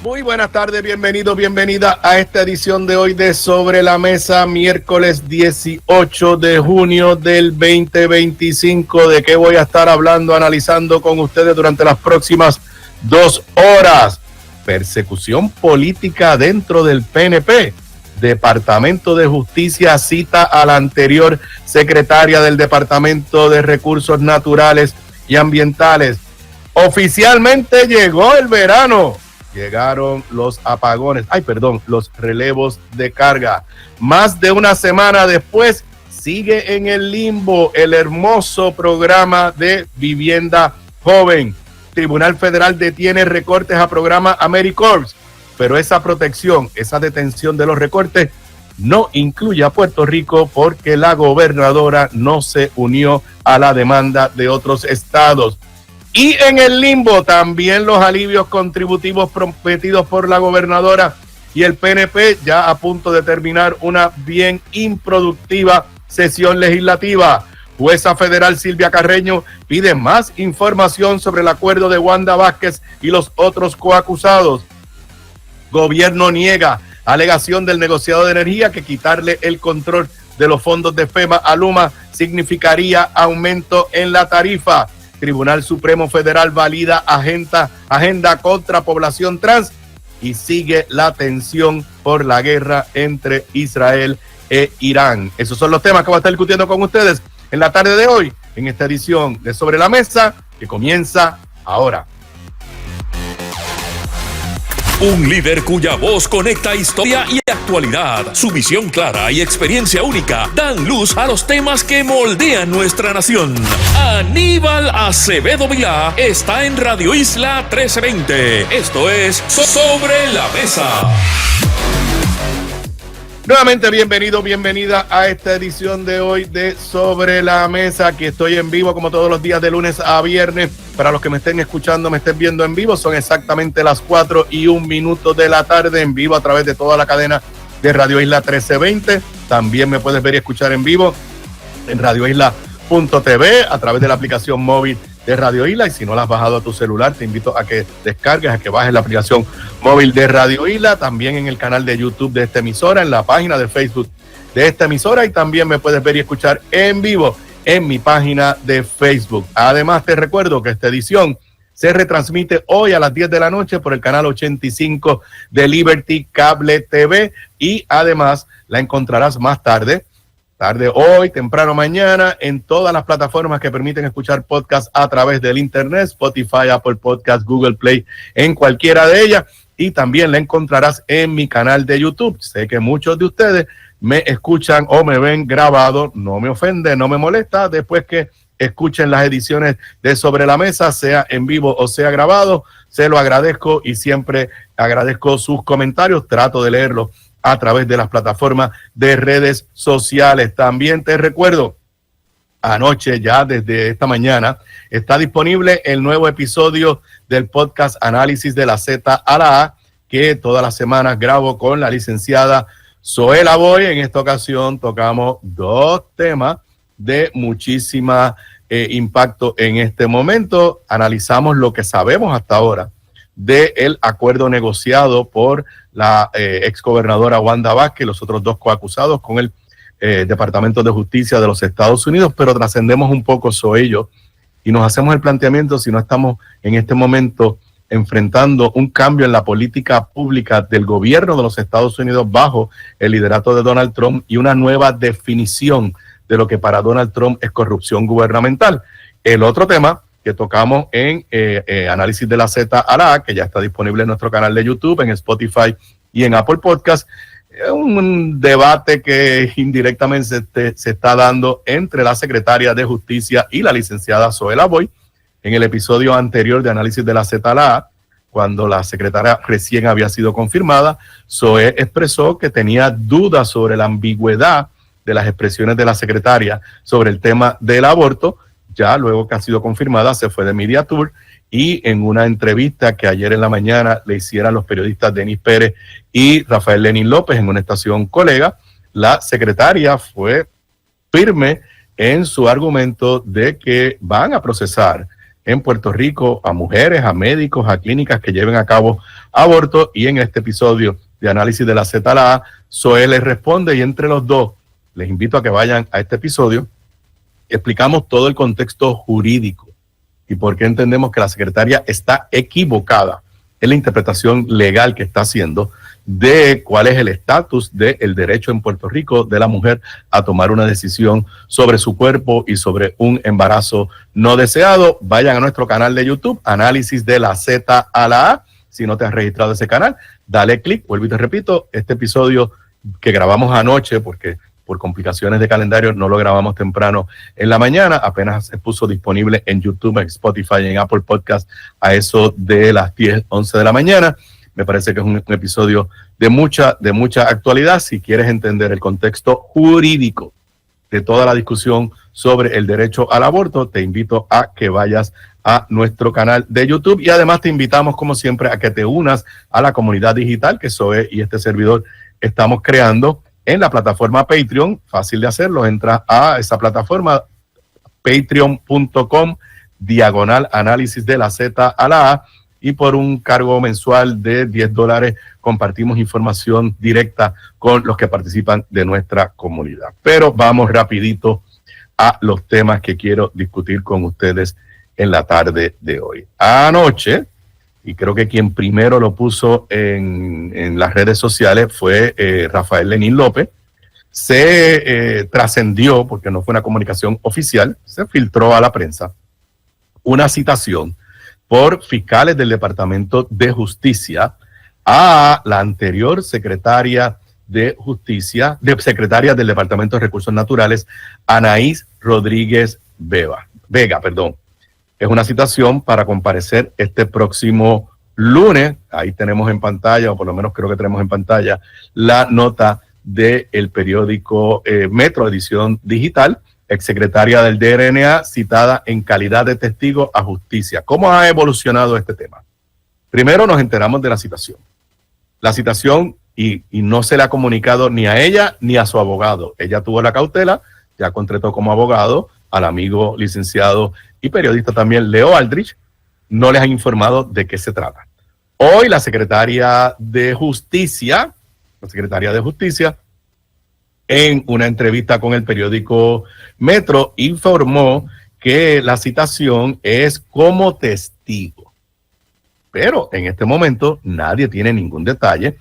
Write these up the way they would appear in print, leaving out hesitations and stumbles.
Muy buenas tardes, bienvenido, bienvenida a esta edición de hoy de Sobre la Mesa, miércoles 18 de junio del 2025. ¿De qué voy a estar hablando, analizando con ustedes durante las próximas 2 horas? Persecución política dentro del PNP. Departamento de Justicia cita a la anterior secretaria del Departamento de Recursos Naturales y Ambientales. Oficialmente llegó el verano. Llegaron los apagones, los relevos de carga. Más de una semana después, sigue en el limbo el hermoso programa de vivienda joven. Tribunal Federal detiene recortes a programa AmeriCorps, pero esa protección, esa detención de los recortes no incluye a Puerto Rico porque la gobernadora no se unió a la demanda de otros estados. Y en el limbo también los alivios contributivos prometidos por la gobernadora y el PNP, ya a punto de terminar una bien improductiva sesión legislativa. Jueza federal Silvia Carreño pide más información sobre el acuerdo de Wanda Vázquez y los otros coacusados. Gobierno niega alegación del negociado de energía que quitarle el control de los fondos de FEMA a Luma significaría aumento en la tarifa. Tribunal Supremo Federal valida agenda contra población trans y sigue la tensión por la guerra entre Israel e Irán. Esos son los temas que voy a estar discutiendo con ustedes en la tarde de hoy, en esta edición de Sobre la Mesa, que comienza ahora. Un líder cuya voz conecta historia y actualidad. Su visión clara y experiencia única dan luz a los temas que moldean nuestra nación. Aníbal Acevedo Vilá está en Radio Isla 1320. Esto es Sobre la Mesa. Nuevamente bienvenido, bienvenida a esta edición de hoy de Sobre la Mesa. Aquí estoy en vivo como todos los días de lunes a viernes. Para los que me estén escuchando, me estén viendo en vivo, son exactamente las 4:01 de la tarde en vivo a través de toda la cadena de Radio Isla 1320. También me puedes ver y escuchar en vivo en radioisla.tv a través de la aplicación móvil de Radio Isla, y si no la has bajado a tu celular, te invito a que descargues, a que bajes la aplicación móvil de Radio Isla, también en el canal de YouTube de esta emisora, en la página de Facebook de esta emisora, y también me puedes ver y escuchar en vivo en mi página de Facebook. Además, te recuerdo que esta edición se retransmite hoy a las 10 de la noche por el canal 85 de Liberty Cable TV, y además la encontrarás más tarde hoy, temprano mañana, en todas las plataformas que permiten escuchar podcast a través del internet, Spotify, Apple Podcast, Google Play, en cualquiera de ellas, y también la encontrarás en mi canal de YouTube. Sé que muchos de ustedes me escuchan o me ven grabado, no me ofende, no me molesta, después que escuchen las ediciones de Sobre la Mesa, sea en vivo o sea grabado, se lo agradezco y siempre agradezco sus comentarios, trato de leerlos a través de las plataformas de redes sociales. También te recuerdo, anoche, ya desde esta mañana, está disponible el nuevo episodio del podcast Análisis de la Z a la A, que todas las semanas grabo con la licenciada Zoela Boy. En esta ocasión tocamos 2 temas de muchísima impacto en este momento. Analizamos lo que sabemos hasta ahora del acuerdo negociado por la exgobernadora Wanda Vázquez y los otros 2 coacusados con el Departamento de Justicia de los Estados Unidos, pero trascendemos un poco sobre ello y nos hacemos el planteamiento si no estamos en este momento enfrentando un cambio en la política pública del gobierno de los Estados Unidos bajo el liderato de Donald Trump y una nueva definición de lo que para Donald Trump es corrupción gubernamental. El otro tema que tocamos en Análisis de la Z a la A, que ya está disponible en nuestro canal de YouTube, en Spotify y en Apple Podcast, un debate que indirectamente se está dando entre la secretaria de Justicia y la licenciada Zoela Boy. En el episodio anterior de Análisis de la Z a la A, cuando la secretaria recién había sido confirmada, Zoe expresó que tenía dudas sobre la ambigüedad de las expresiones de la secretaria sobre el tema del aborto. Ya luego que ha sido confirmada, se fue de Media Tour, y en una entrevista que ayer en la mañana le hicieron los periodistas Denis Pérez y Rafael Lenín López en una estación colega, la secretaria fue firme en su argumento de que van a procesar en Puerto Rico a mujeres, a médicos, a clínicas que lleven a cabo abortos. Y en este episodio de Análisis de la Z a la A, Zoe les responde, y entre los dos les invito a que vayan a este episodio. Explicamos todo el contexto jurídico y por qué entendemos que la secretaria está equivocada en la interpretación legal que está haciendo de cuál es el estatus del derecho en Puerto Rico de la mujer a tomar una decisión sobre su cuerpo y sobre un embarazo no deseado. Vayan a nuestro canal de YouTube, Análisis de la Z a la A. Si no te has registrado ese canal, dale clic. Vuelvo y te repito, este episodio que grabamos anoche, porque por complicaciones de calendario no lo grabamos temprano en la mañana, apenas se puso disponible en YouTube, en Spotify, en Apple Podcast a eso de las 10, 11 de la mañana. Me parece que es un episodio de mucha actualidad. Si quieres entender el contexto jurídico de toda la discusión sobre el derecho al aborto, te invito a que vayas a nuestro canal de YouTube, y además te invitamos, como siempre, a que te unas a la comunidad digital que Zoe y este servidor estamos creando en la plataforma Patreon. Fácil de hacerlo, entras a esa plataforma, patreon.com/análisis de la Z a la A, y por un cargo mensual de $10 compartimos información directa con los que participan de nuestra comunidad. Pero vamos rapidito a los temas que quiero discutir con ustedes en la tarde de hoy. Anoche, y creo que quien primero lo puso en las redes sociales fue Rafael Lenín López, se trascendió, porque no fue una comunicación oficial, se filtró a la prensa una citación por fiscales del Departamento de Justicia a la anterior secretaria de Justicia, secretaria del Departamento de Recursos Naturales, Anaís Rodríguez Vega. Es una citación para comparecer este próximo lunes. Ahí tenemos en pantalla, o por lo menos creo que tenemos en pantalla, la nota del periódico Metro, edición digital. Exsecretaria del DRNA citada en calidad de testigo a justicia. ¿Cómo ha evolucionado este tema? Primero nos enteramos de la citación. La citación, y no se le ha comunicado ni a ella ni a su abogado. Ella tuvo la cautela, ya contrató como abogado al amigo licenciado y periodista también Leo Aldrich. No les han informado de qué se trata. Hoy la secretaria de Justicia, en una entrevista con el periódico Metro, informó que la citación es como testigo. Pero en este momento nadie tiene ningún detalle.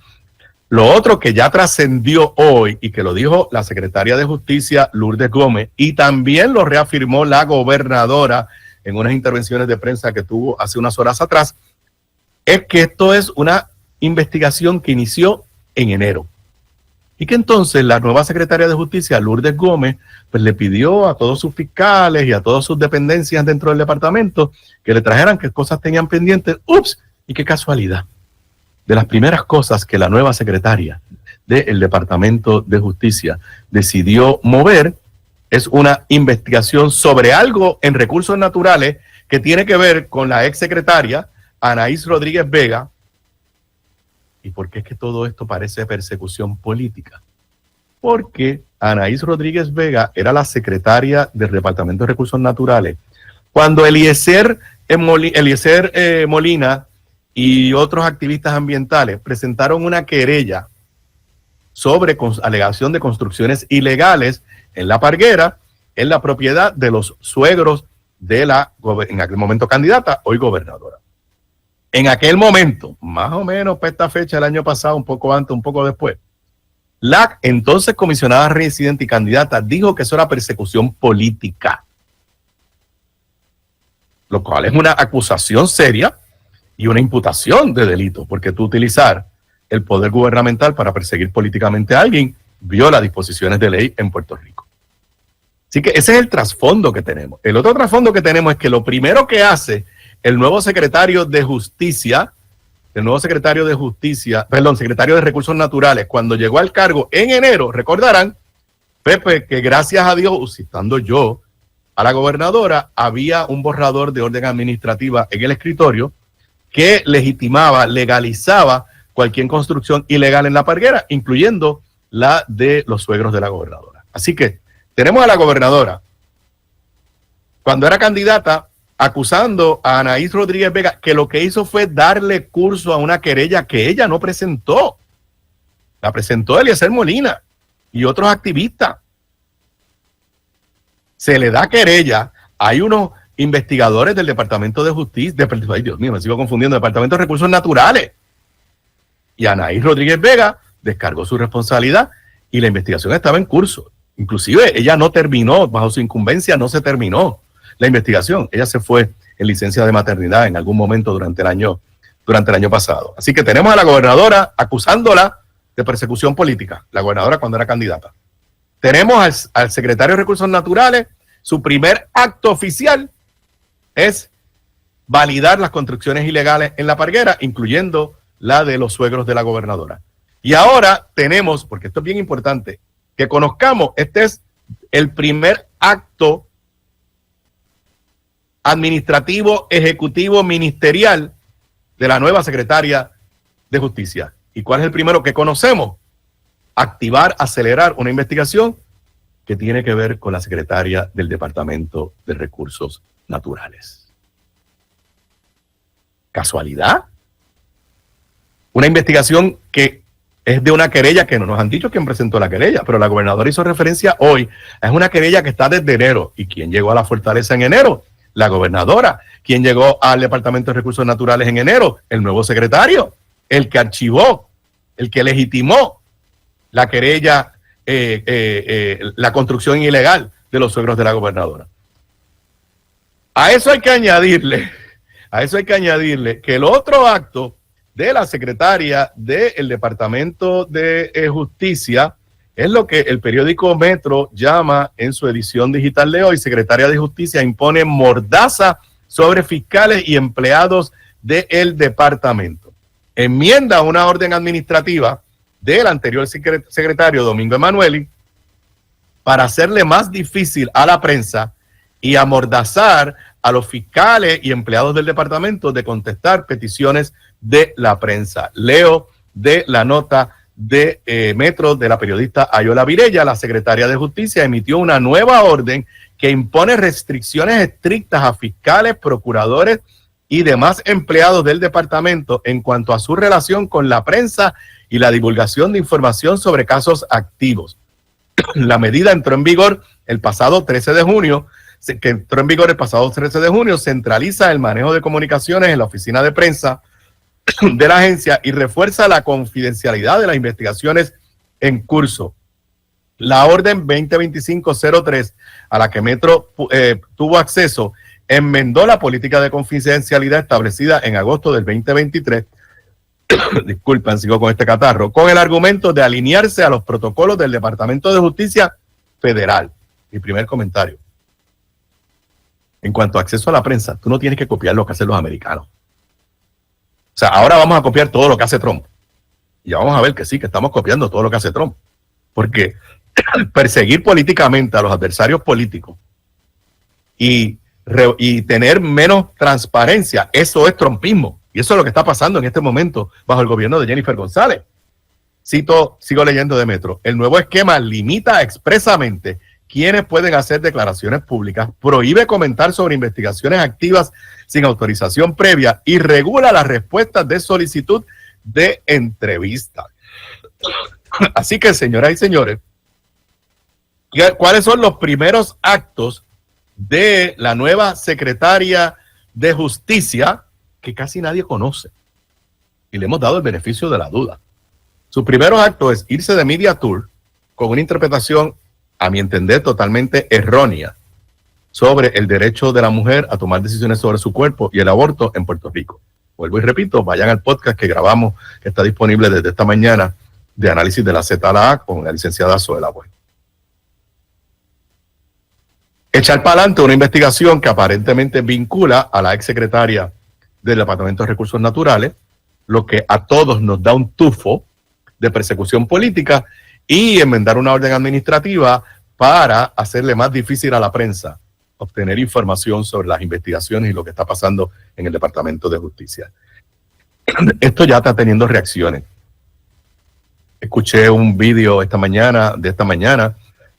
Lo otro que ya trascendió hoy y que lo dijo la secretaria de Justicia, Lourdes Gómez, y también lo reafirmó la gobernadora en unas intervenciones de prensa que tuvo hace unas horas atrás, es que esto es una investigación que inició en enero. Y que entonces la nueva secretaria de Justicia, Lourdes Gómez, pues le pidió a todos sus fiscales y a todas sus dependencias dentro del departamento que le trajeran qué cosas tenían pendientes. ¡Ups! Y qué casualidad. De las primeras cosas que la nueva secretaria del Departamento de Justicia decidió mover es una investigación sobre algo en recursos naturales que tiene que ver con la exsecretaria Anaís Rodríguez Vega. ¿Y por qué es que todo esto parece persecución política? Porque Anaís Rodríguez Vega era la secretaria del Departamento de Recursos Naturales cuando Eliezer Molina y otros activistas ambientales presentaron una querella sobre alegación de construcciones ilegales en La Parguera, en la propiedad de los suegros de la, en aquel momento candidata, hoy gobernadora. En aquel momento, más o menos para esta fecha, el año pasado, un poco antes, un poco después, la entonces comisionada residente y candidata dijo que eso era persecución política, lo cual es una acusación seria y una imputación de delito, porque tú utilizar el poder gubernamental para perseguir políticamente a alguien viola disposiciones de ley en Puerto Rico. Así que ese es el trasfondo que tenemos. El otro trasfondo que tenemos es que lo primero que hace el nuevo secretario de Justicia, secretario de Recursos Naturales, cuando llegó al cargo en enero, recordarán, Pepe, que gracias a Dios, citando yo a la gobernadora, había un borrador de orden administrativa en el escritorio que legitimaba, legalizaba cualquier construcción ilegal en La Parguera, incluyendo la de los suegros de la gobernadora. Así que tenemos a la gobernadora, cuando era candidata, acusando a Anaís Rodríguez Vega, que lo que hizo fue darle curso a una querella que ella no presentó. La presentó Eliezer Molina y otros activistas. Se le da querella. Hay unos investigadores del Departamento de Justicia, ay Dios mío, me sigo confundiendo, Departamento de Recursos Naturales. Y Anaís Rodríguez Vega descargó su responsabilidad y la investigación estaba en curso. Inclusive ella no terminó, bajo su incumbencia no se terminó la investigación. Ella se fue en licencia de maternidad en algún momento durante el año pasado. Así que tenemos a la gobernadora acusándola de persecución política, la gobernadora cuando era candidata. Tenemos al secretario de Recursos Naturales, su primer acto oficial es validar las construcciones ilegales en La Parguera, incluyendo la de los suegros de la gobernadora. Y ahora tenemos, porque esto es bien importante, que conozcamos, este es el primer acto administrativo, ejecutivo, ministerial de la nueva secretaria de Justicia. ¿Y cuál es el primero que conocemos? Acelerar una investigación que tiene que ver con la secretaria del Departamento de Recursos Naturales. ¿Casualidad? Una investigación que es de una querella que no nos han dicho quién presentó la querella, pero la gobernadora hizo referencia hoy. Es una querella que está desde enero. ¿Y quién llegó a la fortaleza en enero? La gobernadora. ¿Quién llegó al Departamento de Recursos Naturales en enero? El nuevo secretario, el que archivó, el que legitimó la querella, la construcción ilegal de los suegros de la gobernadora. A eso hay que añadirle que el otro acto de la secretaria del Departamento de Justicia es lo que el periódico Metro llama en su edición digital de hoy: secretaria de Justicia impone mordaza sobre fiscales y empleados del departamento. Enmienda una orden administrativa del anterior secretario Domingo Emanueli para hacerle más difícil a la prensa y amordazar a los fiscales y empleados del departamento de contestar peticiones de la prensa. Leo de la nota de Metro de la periodista Ayola Virella. La secretaria de Justicia emitió una nueva orden que impone restricciones estrictas a fiscales, procuradores y demás empleados del departamento en cuanto a su relación con la prensa y la divulgación de información sobre casos activos. La medida entró en vigor el pasado 13 de junio, centraliza el manejo de comunicaciones en la oficina de prensa de la agencia y refuerza la confidencialidad de las investigaciones en curso. La orden 2025-03 a la que Metro tuvo acceso enmendó la política de confidencialidad establecida en agosto del 2023, disculpen, sigo con este catarro, con el argumento de alinearse a los protocolos del Departamento de Justicia Federal. Mi primer comentario. En cuanto a acceso a la prensa, tú no tienes que copiar lo que hacen los americanos. O sea, ahora vamos a copiar todo lo que hace Trump. Y ya vamos a ver que sí, que estamos copiando todo lo que hace Trump. Porque perseguir políticamente a los adversarios políticos y tener menos transparencia, eso es trumpismo. Y eso es lo que está pasando en este momento bajo el gobierno de Jennifer González. Sigo leyendo de Metro. El nuevo esquema limita expresamente quiénes pueden hacer declaraciones públicas, prohíbe comentar sobre investigaciones activas sin autorización previa y regula las respuestas de solicitud de entrevista. Así que, señoras y señores, ¿cuáles son los primeros actos de la nueva secretaria de Justicia que casi nadie conoce? Y le hemos dado el beneficio de la duda. Su primer acto es irse de media tour con una interpretación, a mi entender, totalmente errónea sobre el derecho de la mujer a tomar decisiones sobre su cuerpo y el aborto en Puerto Rico. Vuelvo y repito, vayan al podcast que grabamos, que está disponible desde esta mañana, de análisis de la Z a la A con la licenciada Zoe Lavoe. Echar para adelante una investigación que aparentemente vincula a la exsecretaria del Departamento de Recursos Naturales, lo que a todos nos da un tufo de persecución política, y enmendar una orden administrativa para hacerle más difícil a la prensa obtener información sobre las investigaciones y lo que está pasando en el Departamento de Justicia. Esto ya está teniendo reacciones. Escuché un vídeo esta mañana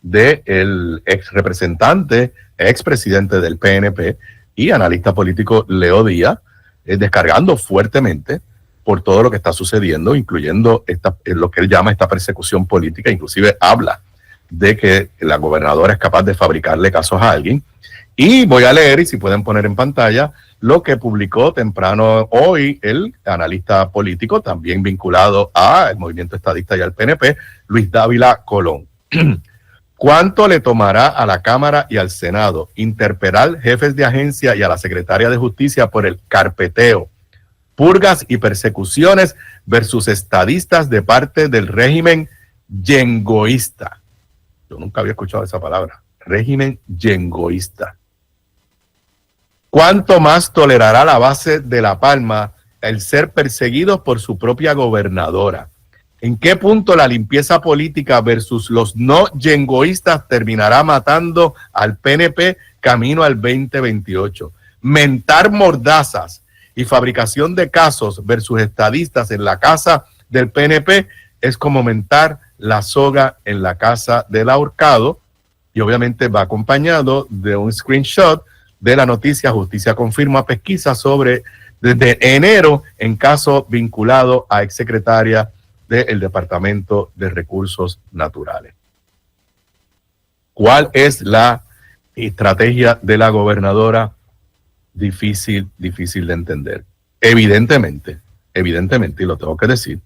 del ex representante, expresidente del PNP, y analista político Leo Díaz, descargando fuertemente por todo lo que está sucediendo, incluyendo lo que él llama esta persecución política. Inclusive habla de que la gobernadora es capaz de fabricarle casos a alguien. Y voy a leer, y si pueden poner en pantalla, lo que publicó temprano hoy el analista político, también vinculado al movimiento estadista y al PNP, Luis Dávila Colón. ¿Cuánto le tomará a la Cámara y al Senado interpelar jefes de agencia y a la Secretaria de Justicia por el carpeteo, purgas y persecuciones versus estadistas de parte del régimen yengoísta? Yo nunca había escuchado esa palabra, régimen yengoísta. ¿Cuánto más tolerará la base de La Palma el ser perseguidos por su propia gobernadora? ¿En qué punto la limpieza política versus los no yengoístas terminará matando al PNP camino al 2028? Mentar mordazas y fabricación de casos versus estadistas en la casa del PNP es como mentar la soga en la casa del ahorcado, y obviamente va acompañado de un screenshot de la noticia: Justicia confirma pesquisa sobre desde enero en caso vinculado a exsecretaria del Departamento de Recursos Naturales. ¿Cuál es la estrategia de la gobernadora? Difícil de entender. Evidentemente, y lo tengo que decir,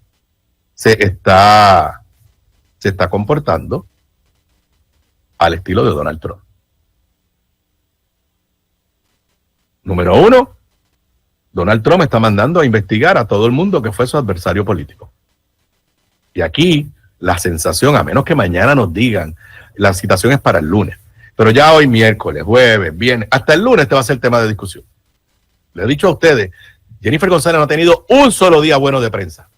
se está comportando al estilo de Donald Trump. Número uno, Donald Trump está mandando a investigar a todo el mundo que fue su adversario político. Y aquí la sensación, a menos que mañana nos digan, la citación es para el lunes, pero ya hoy miércoles, jueves, viernes, hasta el lunes este va a ser tema de discusión. Le he dicho a ustedes, Jennifer González no ha tenido un solo día bueno de prensa,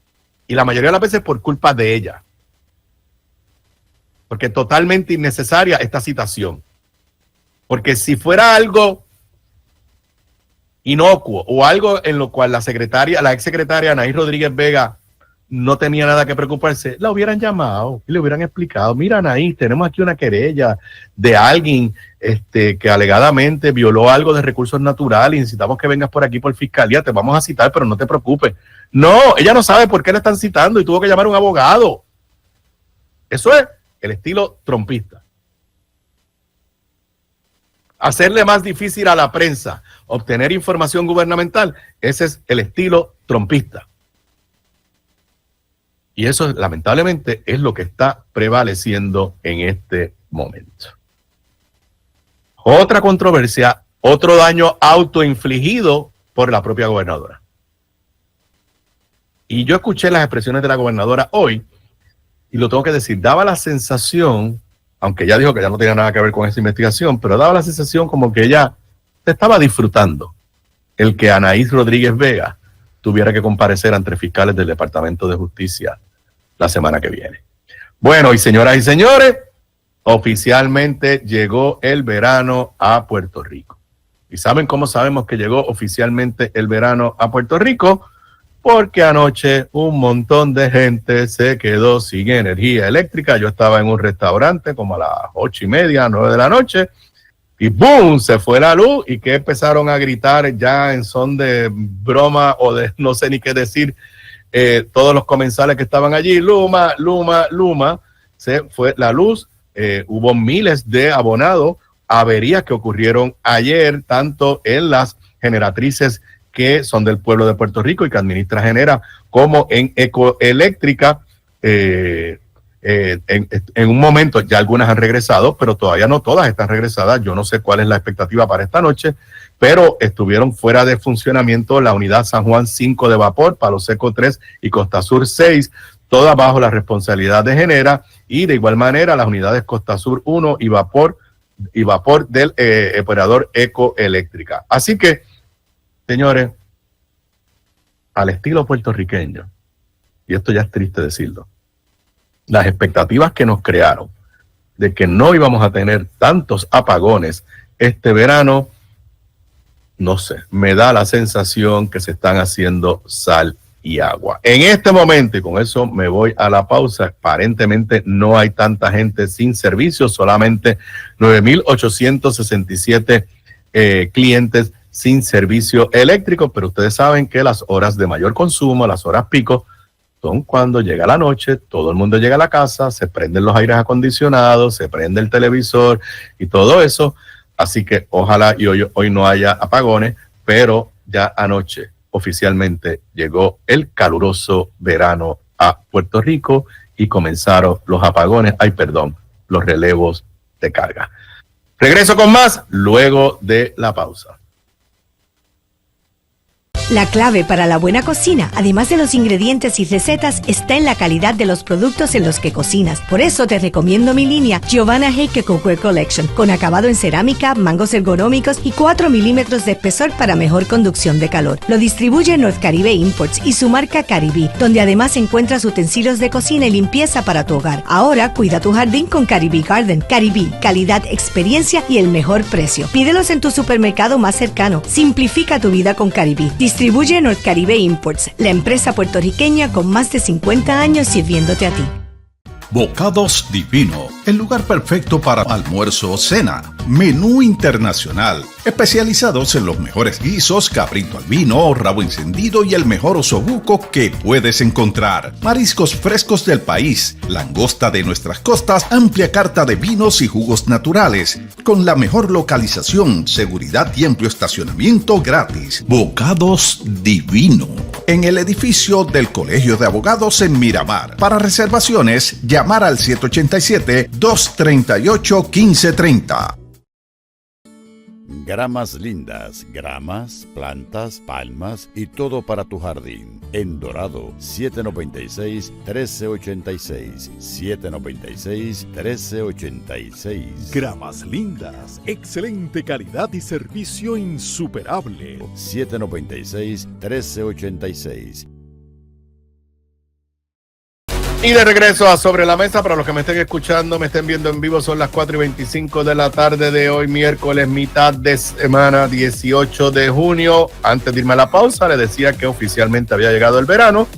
y la mayoría de las veces por culpa de ella, porque es totalmente innecesaria esta citación, porque si fuera algo inocuo o algo en lo cual la exsecretaria Anaís Rodríguez Vega no tenía nada que preocuparse, la hubieran llamado y le hubieran explicado: mira, Anaís, tenemos aquí una querella de alguien que alegadamente violó algo de recursos naturales y necesitamos que vengas por aquí por fiscalía, te vamos a citar, pero no te preocupes. No, ella no sabe por qué le están citando y tuvo que llamar a un abogado. Eso es el estilo trumpista. Hacerle más difícil a la prensa obtener información gubernamental, ese es el estilo trumpista. Y eso, lamentablemente, es lo que está prevaleciendo en este momento. Otra controversia, otro daño autoinfligido por la propia gobernadora. Y yo escuché las expresiones de la gobernadora hoy, y lo tengo que decir, daba la sensación, aunque ella dijo que ya no tenía nada que ver con esa investigación, pero daba la sensación como que ella estaba disfrutando el que Anaís Rodríguez Vega tuviera que comparecer ante fiscales del Departamento de Justicia la semana que viene. Bueno, y señoras y señores, oficialmente llegó el verano a Puerto Rico. ¿Y saben cómo sabemos que llegó oficialmente el verano a Puerto Rico? Porque anoche un montón de gente se quedó sin energía eléctrica. Yo estaba en un restaurante como a las 8:30, 9 de la noche, y ¡boom!, se fue la luz. ¿Y que empezaron a gritar ya en son de broma o de no sé ni qué decir? Todos los comensales que estaban allí: Luma, Luma, Luma. Se fue la luz. Hubo miles de abonados, averías que ocurrieron ayer, tanto en las generatrices que son del pueblo de Puerto Rico y que administra Genera, como en Ecoeléctrica. En un momento ya algunas han regresado, pero todavía no todas están regresadas. Yo no sé cuál es la expectativa para esta noche, pero estuvieron fuera de funcionamiento la unidad San Juan 5 de vapor, Palo Seco 3 y Costa Sur 6, todas bajo la responsabilidad de Genera, y de igual manera las unidades Costa Sur 1 y vapor del operador Ecoeléctrica. Así que, señores, al estilo puertorriqueño, y esto ya es triste decirlo, las expectativas que nos crearon de que no íbamos a tener tantos apagones este verano, no sé, me da la sensación que se están haciendo sal y agua. En este momento, y con eso me voy a la pausa, aparentemente no hay tanta gente sin servicio, solamente 9,867 clientes sin servicio eléctrico, pero ustedes saben que las horas de mayor consumo, las horas pico, son cuando llega la noche, todo el mundo llega a la casa, se prenden los aires acondicionados, se prende el televisor y todo eso. Así que ojalá y hoy no haya apagones, pero ya anoche oficialmente llegó el caluroso verano a Puerto Rico y comenzaron los apagones, los relevos de carga. Regreso con más luego de la pausa. La clave para la buena cocina, además de los ingredientes y recetas, está en la calidad de los productos en los que cocinas. Por eso te recomiendo mi línea Giovanna Heike Cookware Collection, con acabado en cerámica, mangos ergonómicos y 4 milímetros de espesor para mejor conducción de calor. Lo distribuye North Caribe Imports y su marca Caribí, donde además encuentras utensilios de cocina y limpieza para tu hogar. Ahora cuida tu jardín con Caribí Garden. Caribí, calidad, experiencia y el mejor precio. Pídelos en tu supermercado más cercano. Simplifica tu vida con Caribí. Distribuye North Caribe Imports, la empresa puertorriqueña con más de 50 años sirviéndote a ti. Bocados Divino, el lugar perfecto para almuerzo o cena. Menú internacional, especializados en los mejores guisos, cabrito al vino, rabo encendido y el mejor osobuco que puedes encontrar. Mariscos frescos del país, langosta de nuestras costas, amplia carta de vinos y jugos naturales, con la mejor localización, seguridad y amplio estacionamiento gratis. Bocados Divino, en el edificio del Colegio de Abogados en Miramar. Para reservaciones, llamar al 787-238-1530. Gramas lindas, gramas, plantas, palmas y todo para tu jardín. En Dorado, 796-1386. 796-1386. Gramas lindas, excelente calidad y servicio insuperable. 796-1386. Y de regreso a Sobre la Mesa, para los que me estén escuchando, me estén viendo en vivo, son las 4:25 de la tarde de hoy, miércoles, mitad de semana, 18 de junio. Antes de irme a la pausa, les decía que oficialmente había llegado el verano.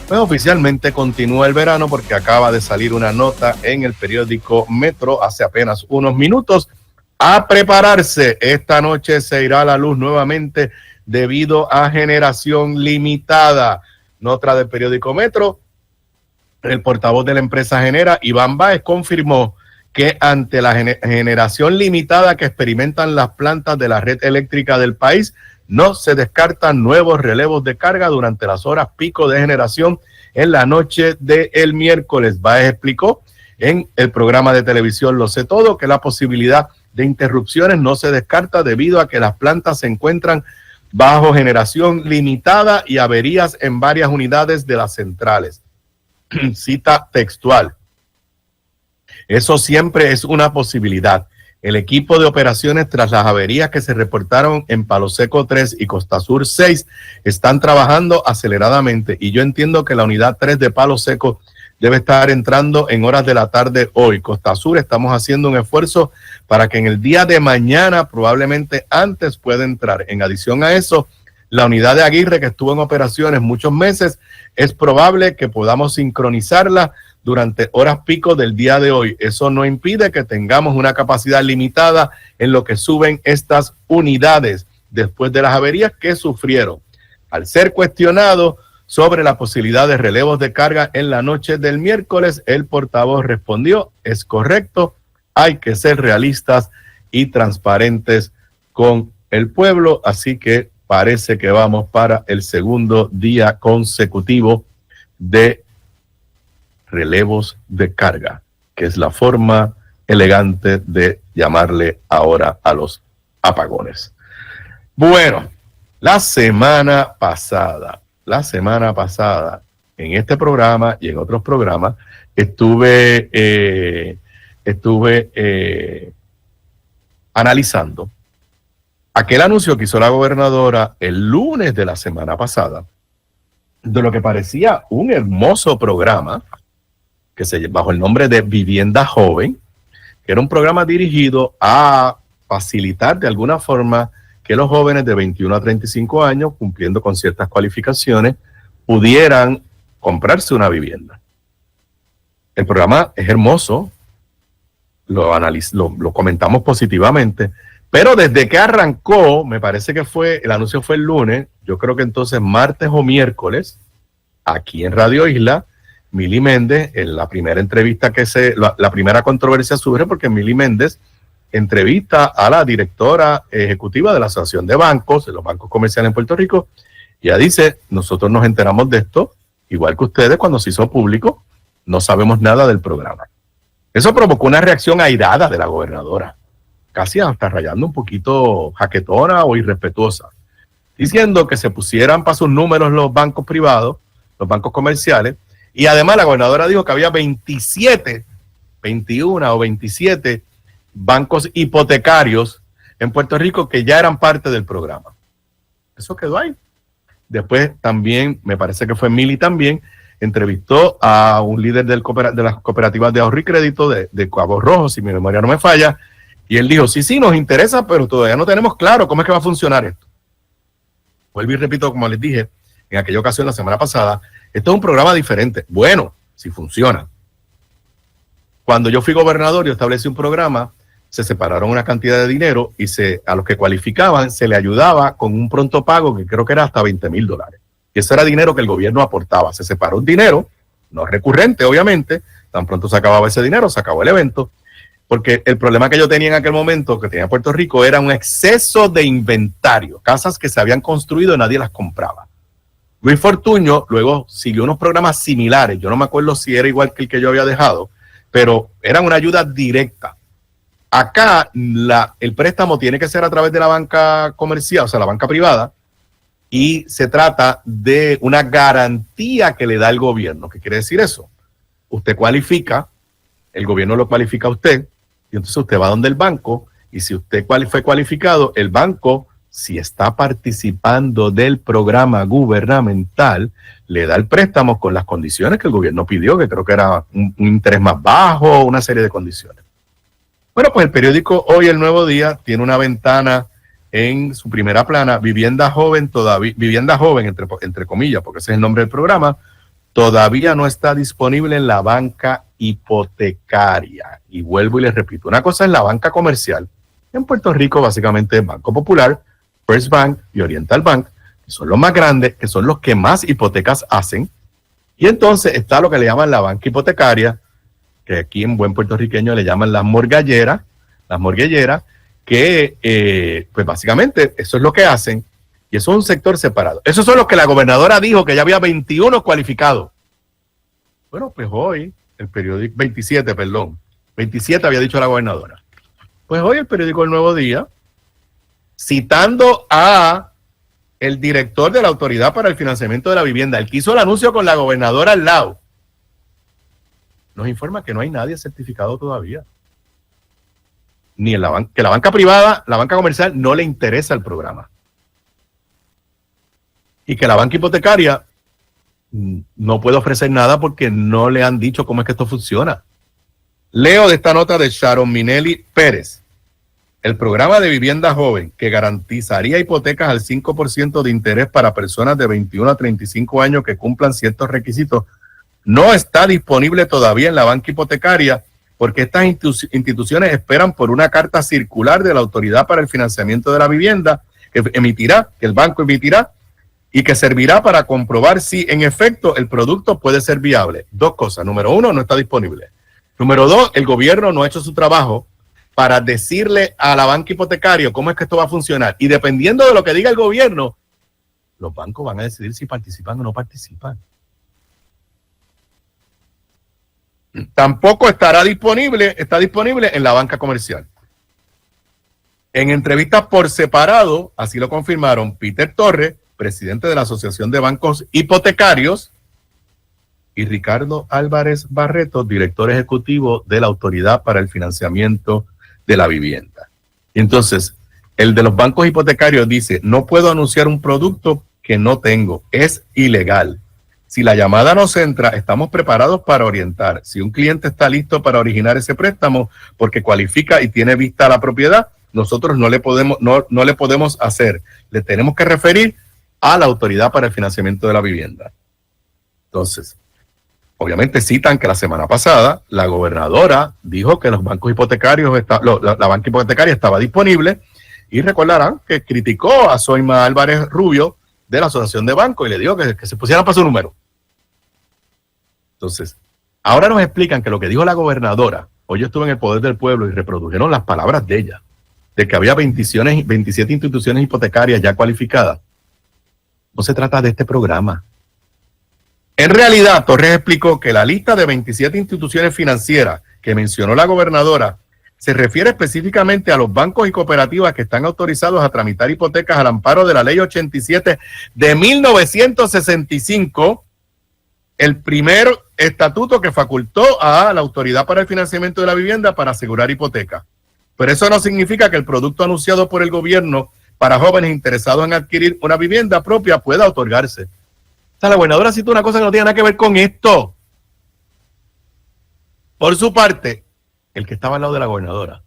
Pues oficialmente continúa el verano porque acaba de salir una nota en el periódico Metro hace apenas unos minutos. A prepararse, esta noche se irá a la luz nuevamente debido a generación limitada. Nota del periódico Metro. El portavoz de la empresa Genera, Iván Báez, confirmó que ante la generación limitada que experimentan las plantas de la red eléctrica del país, no se descartan nuevos relevos de carga durante las horas pico de generación en la noche del miércoles. Báez explicó en el programa de televisión Lo Sé Todo que la posibilidad de interrupciones no se descarta debido a que las plantas se encuentran bajo generación limitada y averías en varias unidades de las centrales. Cita textual. Eso siempre es una posibilidad. El equipo de operaciones tras las averías que se reportaron en Palo Seco 3 y Costa Sur 6 están trabajando aceleradamente y yo entiendo que la unidad 3 de Palo Seco debe estar entrando en horas de la tarde hoy. Costa Sur estamos haciendo un esfuerzo para que en el día de mañana, probablemente antes, pueda entrar. En adición a eso, la unidad de Aguirre, que estuvo en operaciones muchos meses, es probable que podamos sincronizarla durante horas pico del día de hoy. Eso no impide que tengamos una capacidad limitada en lo que suben estas unidades después de las averías que sufrieron. Al ser cuestionado sobre la posibilidad de relevos de carga en la noche del miércoles, el portavoz respondió: es correcto, hay que ser realistas y transparentes con el pueblo, así que parece que vamos para el segundo día consecutivo de relevos de carga, que es la forma elegante de llamarle ahora a los apagones. Bueno, la semana pasada, en este programa y en otros programas, estuve analizando aquel anuncio que hizo la gobernadora el lunes de la semana pasada, de lo que parecía un hermoso programa, que bajo el nombre de Vivienda Joven, que era un programa dirigido a facilitar de alguna forma que los jóvenes de 21 a 35 años, cumpliendo con ciertas cualificaciones, pudieran comprarse una vivienda. El programa es hermoso, lo comentamos positivamente, Pero desde que arrancó, me parece que el anuncio fue el lunes, yo creo que entonces martes o miércoles, aquí en Radio Isla, Mili Méndez, en la primera entrevista la primera controversia surge porque Mili Méndez entrevista a la directora ejecutiva de la Asociación de Bancos, de los bancos comerciales en Puerto Rico, y ella dice, nosotros nos enteramos de esto, igual que ustedes cuando se hizo público, no sabemos nada del programa. Eso provocó una reacción airada de la gobernadora, casi hasta rayando un poquito jaquetona o irrespetuosa, diciendo que se pusieran para sus números los bancos privados, los bancos comerciales, y además la gobernadora dijo que había 21 o 27 bancos hipotecarios en Puerto Rico que ya eran parte del programa. Eso quedó ahí. Después también, me parece que fue Mili también, entrevistó a un líder de las cooperativas de ahorro y crédito de Cabo Rojo, si mi memoria no me falla, y él dijo, sí, nos interesa, pero todavía no tenemos claro cómo es que va a funcionar esto. Vuelvo y repito, como les dije en aquella ocasión la semana pasada, esto es un programa diferente. Bueno, si funciona. Cuando yo fui gobernador, yo establecí un programa, se separaron una cantidad de dinero y a los que cualificaban se le ayudaba con un pronto pago que creo que era hasta $20,000. Y eso era dinero que el gobierno aportaba. Se separó un dinero, no recurrente, obviamente. Tan pronto se acababa ese dinero, se acabó el evento. Porque el problema que yo tenía en aquel momento, que tenía Puerto Rico, era un exceso de inventario. Casas que se habían construido y nadie las compraba. Luis Fortuño luego siguió unos programas similares. Yo no me acuerdo si era igual que el que yo había dejado, pero eran una ayuda directa. Acá el préstamo tiene que ser a través de la banca comercial, o sea, la banca privada, y se trata de una garantía que le da el gobierno. ¿Qué quiere decir eso? Usted cualifica, el gobierno lo cualifica a usted, y entonces usted va donde el banco, y si usted fue cualificado, el banco, si está participando del programa gubernamental, le da el préstamo con las condiciones que el gobierno pidió, que creo que era un interés más bajo, una serie de condiciones. Bueno, pues el periódico Hoy El Nuevo Día tiene una ventana en su primera plana, vivienda joven, entre comillas, porque ese es el nombre del programa, todavía no está disponible en la banca hipotecaria. Y vuelvo y les repito, una cosa es la banca comercial. En Puerto Rico, básicamente, Banco Popular, First Bank y Oriental Bank, que son los más grandes, que son los que más hipotecas hacen. Y entonces está lo que le llaman la banca hipotecaria, que aquí en buen puertorriqueño le llaman las morgalleras, que pues básicamente eso es lo que hacen, y eso es un sector separado. Esos son los que la gobernadora dijo que ya había 21 cualificados. Bueno, pues hoy, el periódico, 27 había dicho la gobernadora. Pues hoy el periódico El Nuevo Día, citando a el director de la Autoridad para el Financiamiento de la Vivienda, el que hizo el anuncio con la gobernadora al lado, nos informa que no hay nadie certificado todavía. Ni en que la banca privada, la banca comercial, no le interesa el programa. Y que la banca hipotecaria no puede ofrecer nada porque no le han dicho cómo es que esto funciona. Leo de esta nota de Sharon Minelli Pérez. El programa de vivienda joven que garantizaría hipotecas al 5% de interés para personas de 21 a 35 años que cumplan ciertos requisitos no está disponible todavía en la banca hipotecaria porque estas instituciones esperan por una carta circular de la Autoridad para el Financiamiento de la Vivienda que el banco emitirá y que servirá para comprobar si en efecto el producto puede ser viable. Dos cosas. Número uno, no está disponible. Número dos, el gobierno no ha hecho su trabajo para decirle a la banca hipotecaria cómo es que esto va a funcionar. Y dependiendo de lo que diga el gobierno, los bancos van a decidir si participan o no participan. Tampoco está disponible en la banca comercial. En entrevistas por separado, así lo confirmaron Peter Torres, presidente de la Asociación de Bancos Hipotecarios, y Ricardo Álvarez Barreto, director ejecutivo de la Autoridad para el Financiamiento de la Vivienda. Entonces, el de los bancos hipotecarios dice, no puedo anunciar un producto que no tengo, es ilegal. Si la llamada nos entra, estamos preparados para orientar. Si un cliente está listo para originar ese préstamo porque cualifica y tiene vista la propiedad, nosotros no le podemos hacer. Le tenemos que referir a la Autoridad para el Financiamiento de la Vivienda. Entonces, obviamente citan que la semana pasada la gobernadora dijo que los bancos hipotecarios, la banca hipotecaria estaba disponible Y recordarán que criticó a Soima Álvarez Rubio de la Asociación de Bancos y le dijo que se pusieran para su número. Entonces, ahora nos explican que lo que dijo la gobernadora, hoy yo estuve en el Poder del Pueblo y reprodujeron las palabras de ella, de que había 27 instituciones hipotecarias ya cualificadas. No se trata de este programa. En realidad, Torres explicó que la lista de 27 instituciones financieras que mencionó la gobernadora se refiere específicamente a los bancos y cooperativas que están autorizados a tramitar hipotecas al amparo de la Ley 87 de 1965, el primer estatuto que facultó a la Autoridad para el Financiamiento de la Vivienda para asegurar hipotecas. Pero eso no significa que el producto anunciado por el gobierno para jóvenes interesados en adquirir una vivienda propia pueda otorgarse. O sea, la gobernadora cita una cosa que no tiene nada que ver con esto. Por su parte, el que estaba al lado de la gobernadora,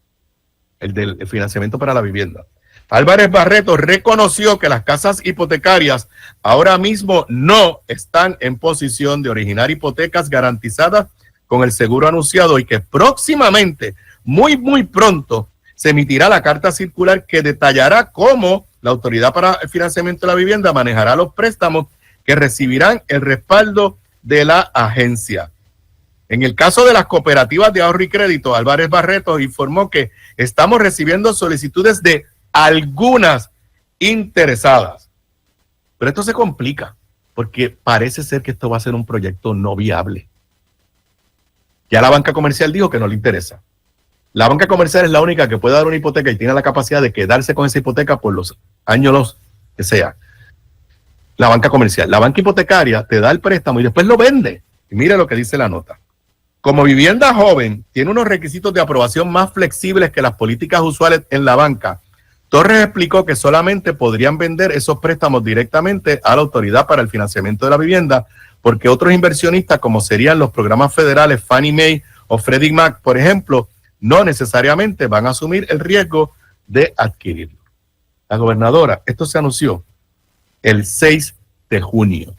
el del financiamiento para la vivienda, Álvarez Barreto, reconoció que las casas hipotecarias ahora mismo no están en posición de originar hipotecas garantizadas con el seguro anunciado y que próximamente, muy pronto, se emitirá la carta circular que detallará cómo la Autoridad para el Financiamiento de la Vivienda manejará los préstamos que recibirán el respaldo de la agencia. En el caso de las cooperativas de ahorro y crédito, Álvarez Barreto informó que estamos recibiendo solicitudes de algunas interesadas. Pero esto se complica porque parece ser que esto va a ser un proyecto no viable. Ya la banca comercial dijo que no le interesa. La banca comercial es la única que puede dar una hipoteca y tiene la capacidad de quedarse con esa hipoteca por los años que sea. La banca comercial. La banca hipotecaria te da el préstamo y después lo vende. Y mire lo que dice la nota. Como vivienda joven tiene unos requisitos de aprobación más flexibles que las políticas usuales en la banca, Torres explicó que solamente podrían vender esos préstamos directamente a la Autoridad para el Financiamiento de la Vivienda, porque otros inversionistas, como serían los programas federales Fannie Mae o Freddie Mac, por ejemplo, no necesariamente van a asumir el riesgo de adquirirlo. La gobernadora, esto se anunció el 6 de junio.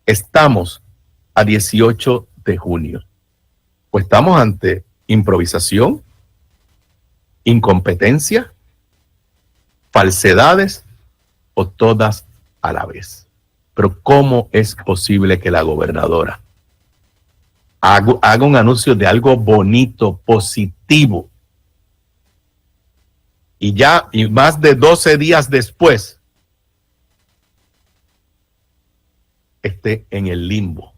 Estamos a 18 de junio. Pues estamos ante improvisación, incompetencia, falsedades o todas a la vez. Pero ¿cómo es posible que la gobernadora haga un anuncio de algo bonito, positivo, y más de 12 días después esté en el limbo?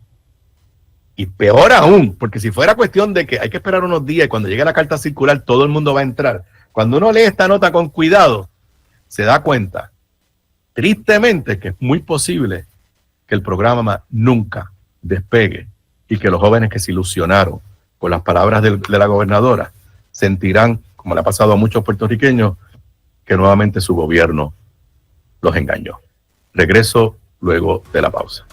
Y peor aún, porque si fuera cuestión de que hay que esperar unos días y cuando llegue la carta circular todo el mundo va a entrar, cuando uno lee esta nota con cuidado, se da cuenta, tristemente, que es muy posible que el programa nunca despegue y que los jóvenes que se ilusionaron con las palabras de la gobernadora sentirán, como le ha pasado a muchos puertorriqueños, que nuevamente su gobierno los engañó. Regreso luego de la pausa.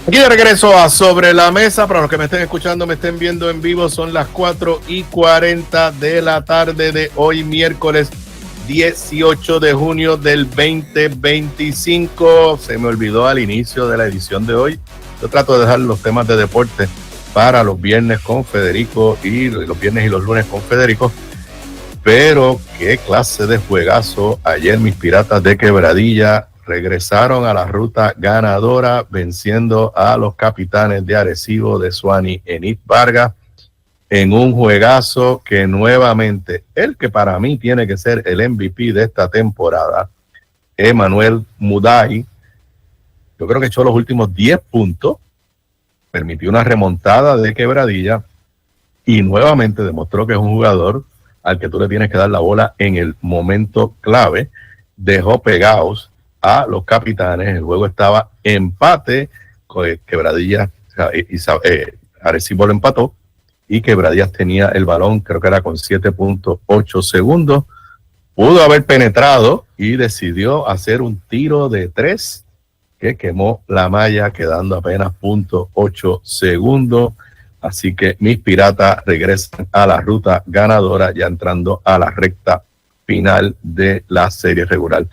Aquí de regreso a Sobre la Mesa. Para los que me estén escuchando, me estén viendo en vivo, son las 4:40 de la tarde de hoy, miércoles 18 de junio del 2025. Se me olvidó al inicio de la edición de hoy. Yo trato de dejar los temas de deporte para los viernes con Federico y los viernes y los lunes con Federico. Pero qué clase de juegazo. Ayer mis Piratas de Quebradilla regresaron a la ruta ganadora, venciendo a los Capitanes de Arecibo de Suani Enid Vargas en un juegazo que nuevamente, el que para mí tiene que ser el MVP de esta temporada, Emmanuel Muday, yo creo que echó los últimos 10 puntos, permitió una remontada de Quebradilla y nuevamente demostró que es un jugador al que tú le tienes que dar la bola en el momento clave. Dejó pegados a los Capitanes. El juego estaba empate, Quebradillas, Arecibo lo empató y Quebradillas tenía el balón, creo que era con 7.8 segundos. Pudo haber penetrado y decidió hacer un tiro de 3 que quemó la malla, quedando apenas 0.8 segundos. Así que mis Piratas regresan a la ruta ganadora, ya entrando a la recta final de la serie regular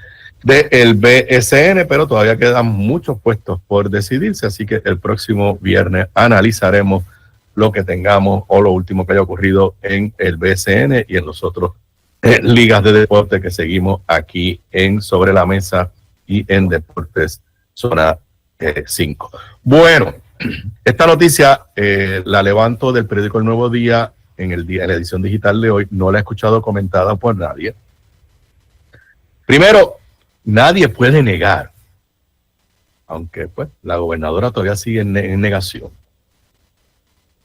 del BSN, pero todavía quedan muchos puestos por decidirse, así que el próximo viernes analizaremos lo que tengamos o lo último que haya ocurrido en el BSN y en los otros ligas de deporte que seguimos aquí en Sobre la Mesa y en Deportes Zona 5. Bueno, esta noticia la levanto del periódico El Nuevo Día en la edición digital de hoy. No la he escuchado comentada por nadie. Primero, nadie puede negar, aunque pues la gobernadora todavía sigue en negación,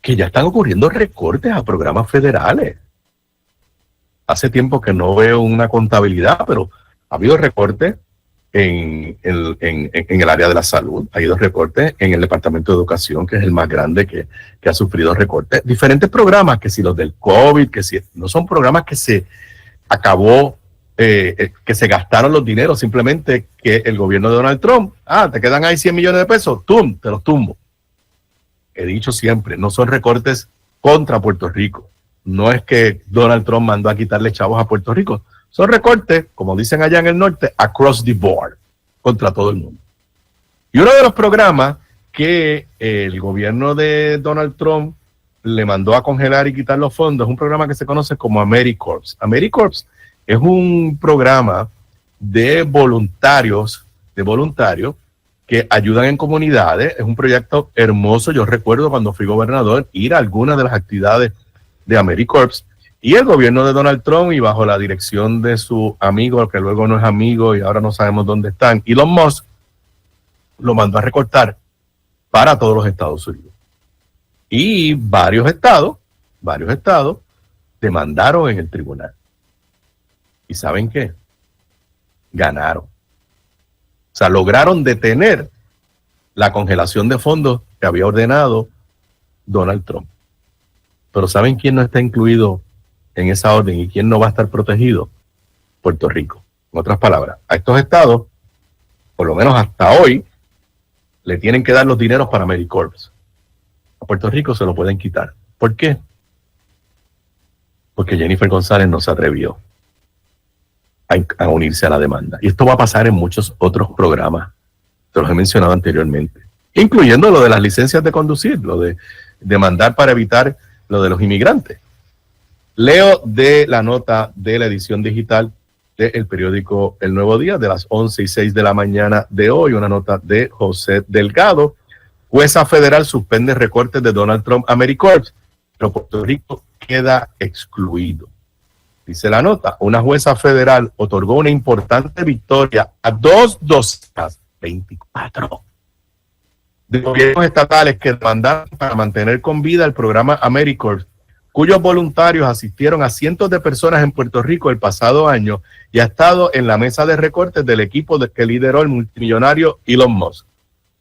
que ya están ocurriendo recortes a programas federales. Hace tiempo que no veo una contabilidad, pero ha habido recortes en el área de la salud, ha habido recortes en el Departamento de Educación, que es el más grande que ha sufrido recortes. Diferentes programas, que si los del COVID, que si no son programas que se acabó, que se gastaron los dineros, simplemente que el gobierno de Donald Trump, te quedan ahí 100 millones de pesos, te los tumbo. He dicho siempre, no son recortes contra Puerto Rico. No es que Donald Trump mandó a quitarle chavos a Puerto Rico. Son recortes, como dicen allá en el norte, across the board, contra todo el mundo. Y uno de los programas que el gobierno de Donald Trump le mandó a congelar y quitar los fondos es un programa que se conoce como AmeriCorps. AmeriCorps es un programa de voluntarios que ayudan en comunidades. Es un proyecto hermoso. Yo recuerdo cuando fui gobernador ir a algunas de las actividades de AmeriCorps, y el gobierno de Donald Trump, y bajo la dirección de su amigo, que luego no es amigo y ahora no sabemos dónde están, Elon Musk, lo mandó a recortar para todos los Estados Unidos. Y varios estados demandaron en el tribunal. ¿Y saben qué? Ganaron. O sea, lograron detener la congelación de fondos que había ordenado Donald Trump. Pero ¿saben quién no está incluido en esa orden y quién no va a estar protegido? Puerto Rico. En otras palabras, a estos estados, por lo menos hasta hoy, le tienen que dar los dineros para AmeriCorps. A Puerto Rico se lo pueden quitar. ¿Por qué? Porque Jennifer González no se atrevió a unirse a la demanda. Y esto va a pasar en muchos otros programas, te los he mencionado anteriormente, incluyendo lo de las licencias de conducir, lo de demandar para evitar lo de los inmigrantes. Leo de la nota de la edición digital del periódico El Nuevo Día de las 11:06 de la mañana de hoy, una nota de José Delgado. Jueza federal suspende recortes de Donald Trump a AmeriCorps, pero Puerto Rico queda excluido. Dice la nota, una jueza federal otorgó una importante victoria a 24 de gobiernos estatales que demandaron para mantener con vida el programa AmeriCorps, cuyos voluntarios asistieron a cientos de personas en Puerto Rico el pasado año y ha estado en la mesa de recortes del equipo que lideró el multimillonario Elon Musk.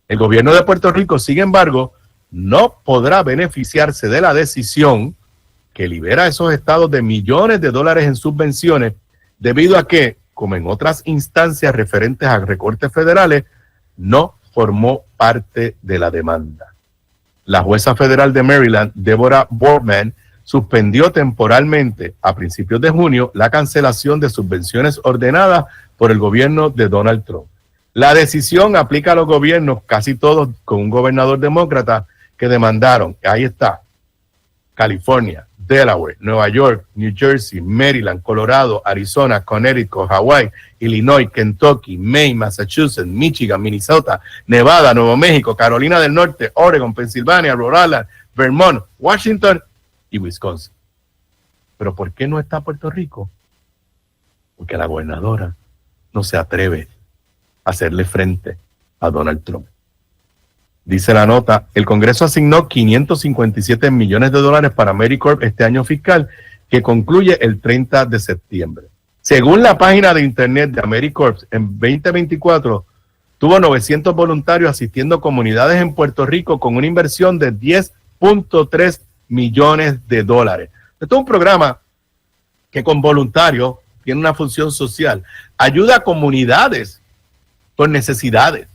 El gobierno de Puerto Rico, sin embargo, no podrá beneficiarse de la decisión que libera a esos estados de millones de dólares en subvenciones, debido a que, como en otras instancias referentes a recortes federales, no formó parte de la demanda. La jueza federal de Maryland, Deborah Boardman, suspendió temporalmente a principios de junio la cancelación de subvenciones ordenadas por el gobierno de Donald Trump. La decisión aplica a los gobiernos, casi todos con un gobernador demócrata, que demandaron, ahí está, California, Delaware, Nueva York, New Jersey, Maryland, Colorado, Arizona, Connecticut, Hawaii, Illinois, Kentucky, Maine, Massachusetts, Michigan, Minnesota, Nevada, Nuevo México, Carolina del Norte, Oregon, Pensilvania, Rhode Island, Vermont, Washington y Wisconsin. ¿Pero por qué no está Puerto Rico? Porque la gobernadora no se atreve a hacerle frente a Donald Trump. Dice la nota, el Congreso asignó 557 millones de dólares para AmeriCorps este año fiscal, que concluye el 30 de septiembre. Según la página de internet de AmeriCorps, en 2024 tuvo 900 voluntarios asistiendo a comunidades en Puerto Rico con una inversión de 10.3 millones de dólares. Esto es un programa que con voluntarios tiene una función social. Ayuda a comunidades con necesidades.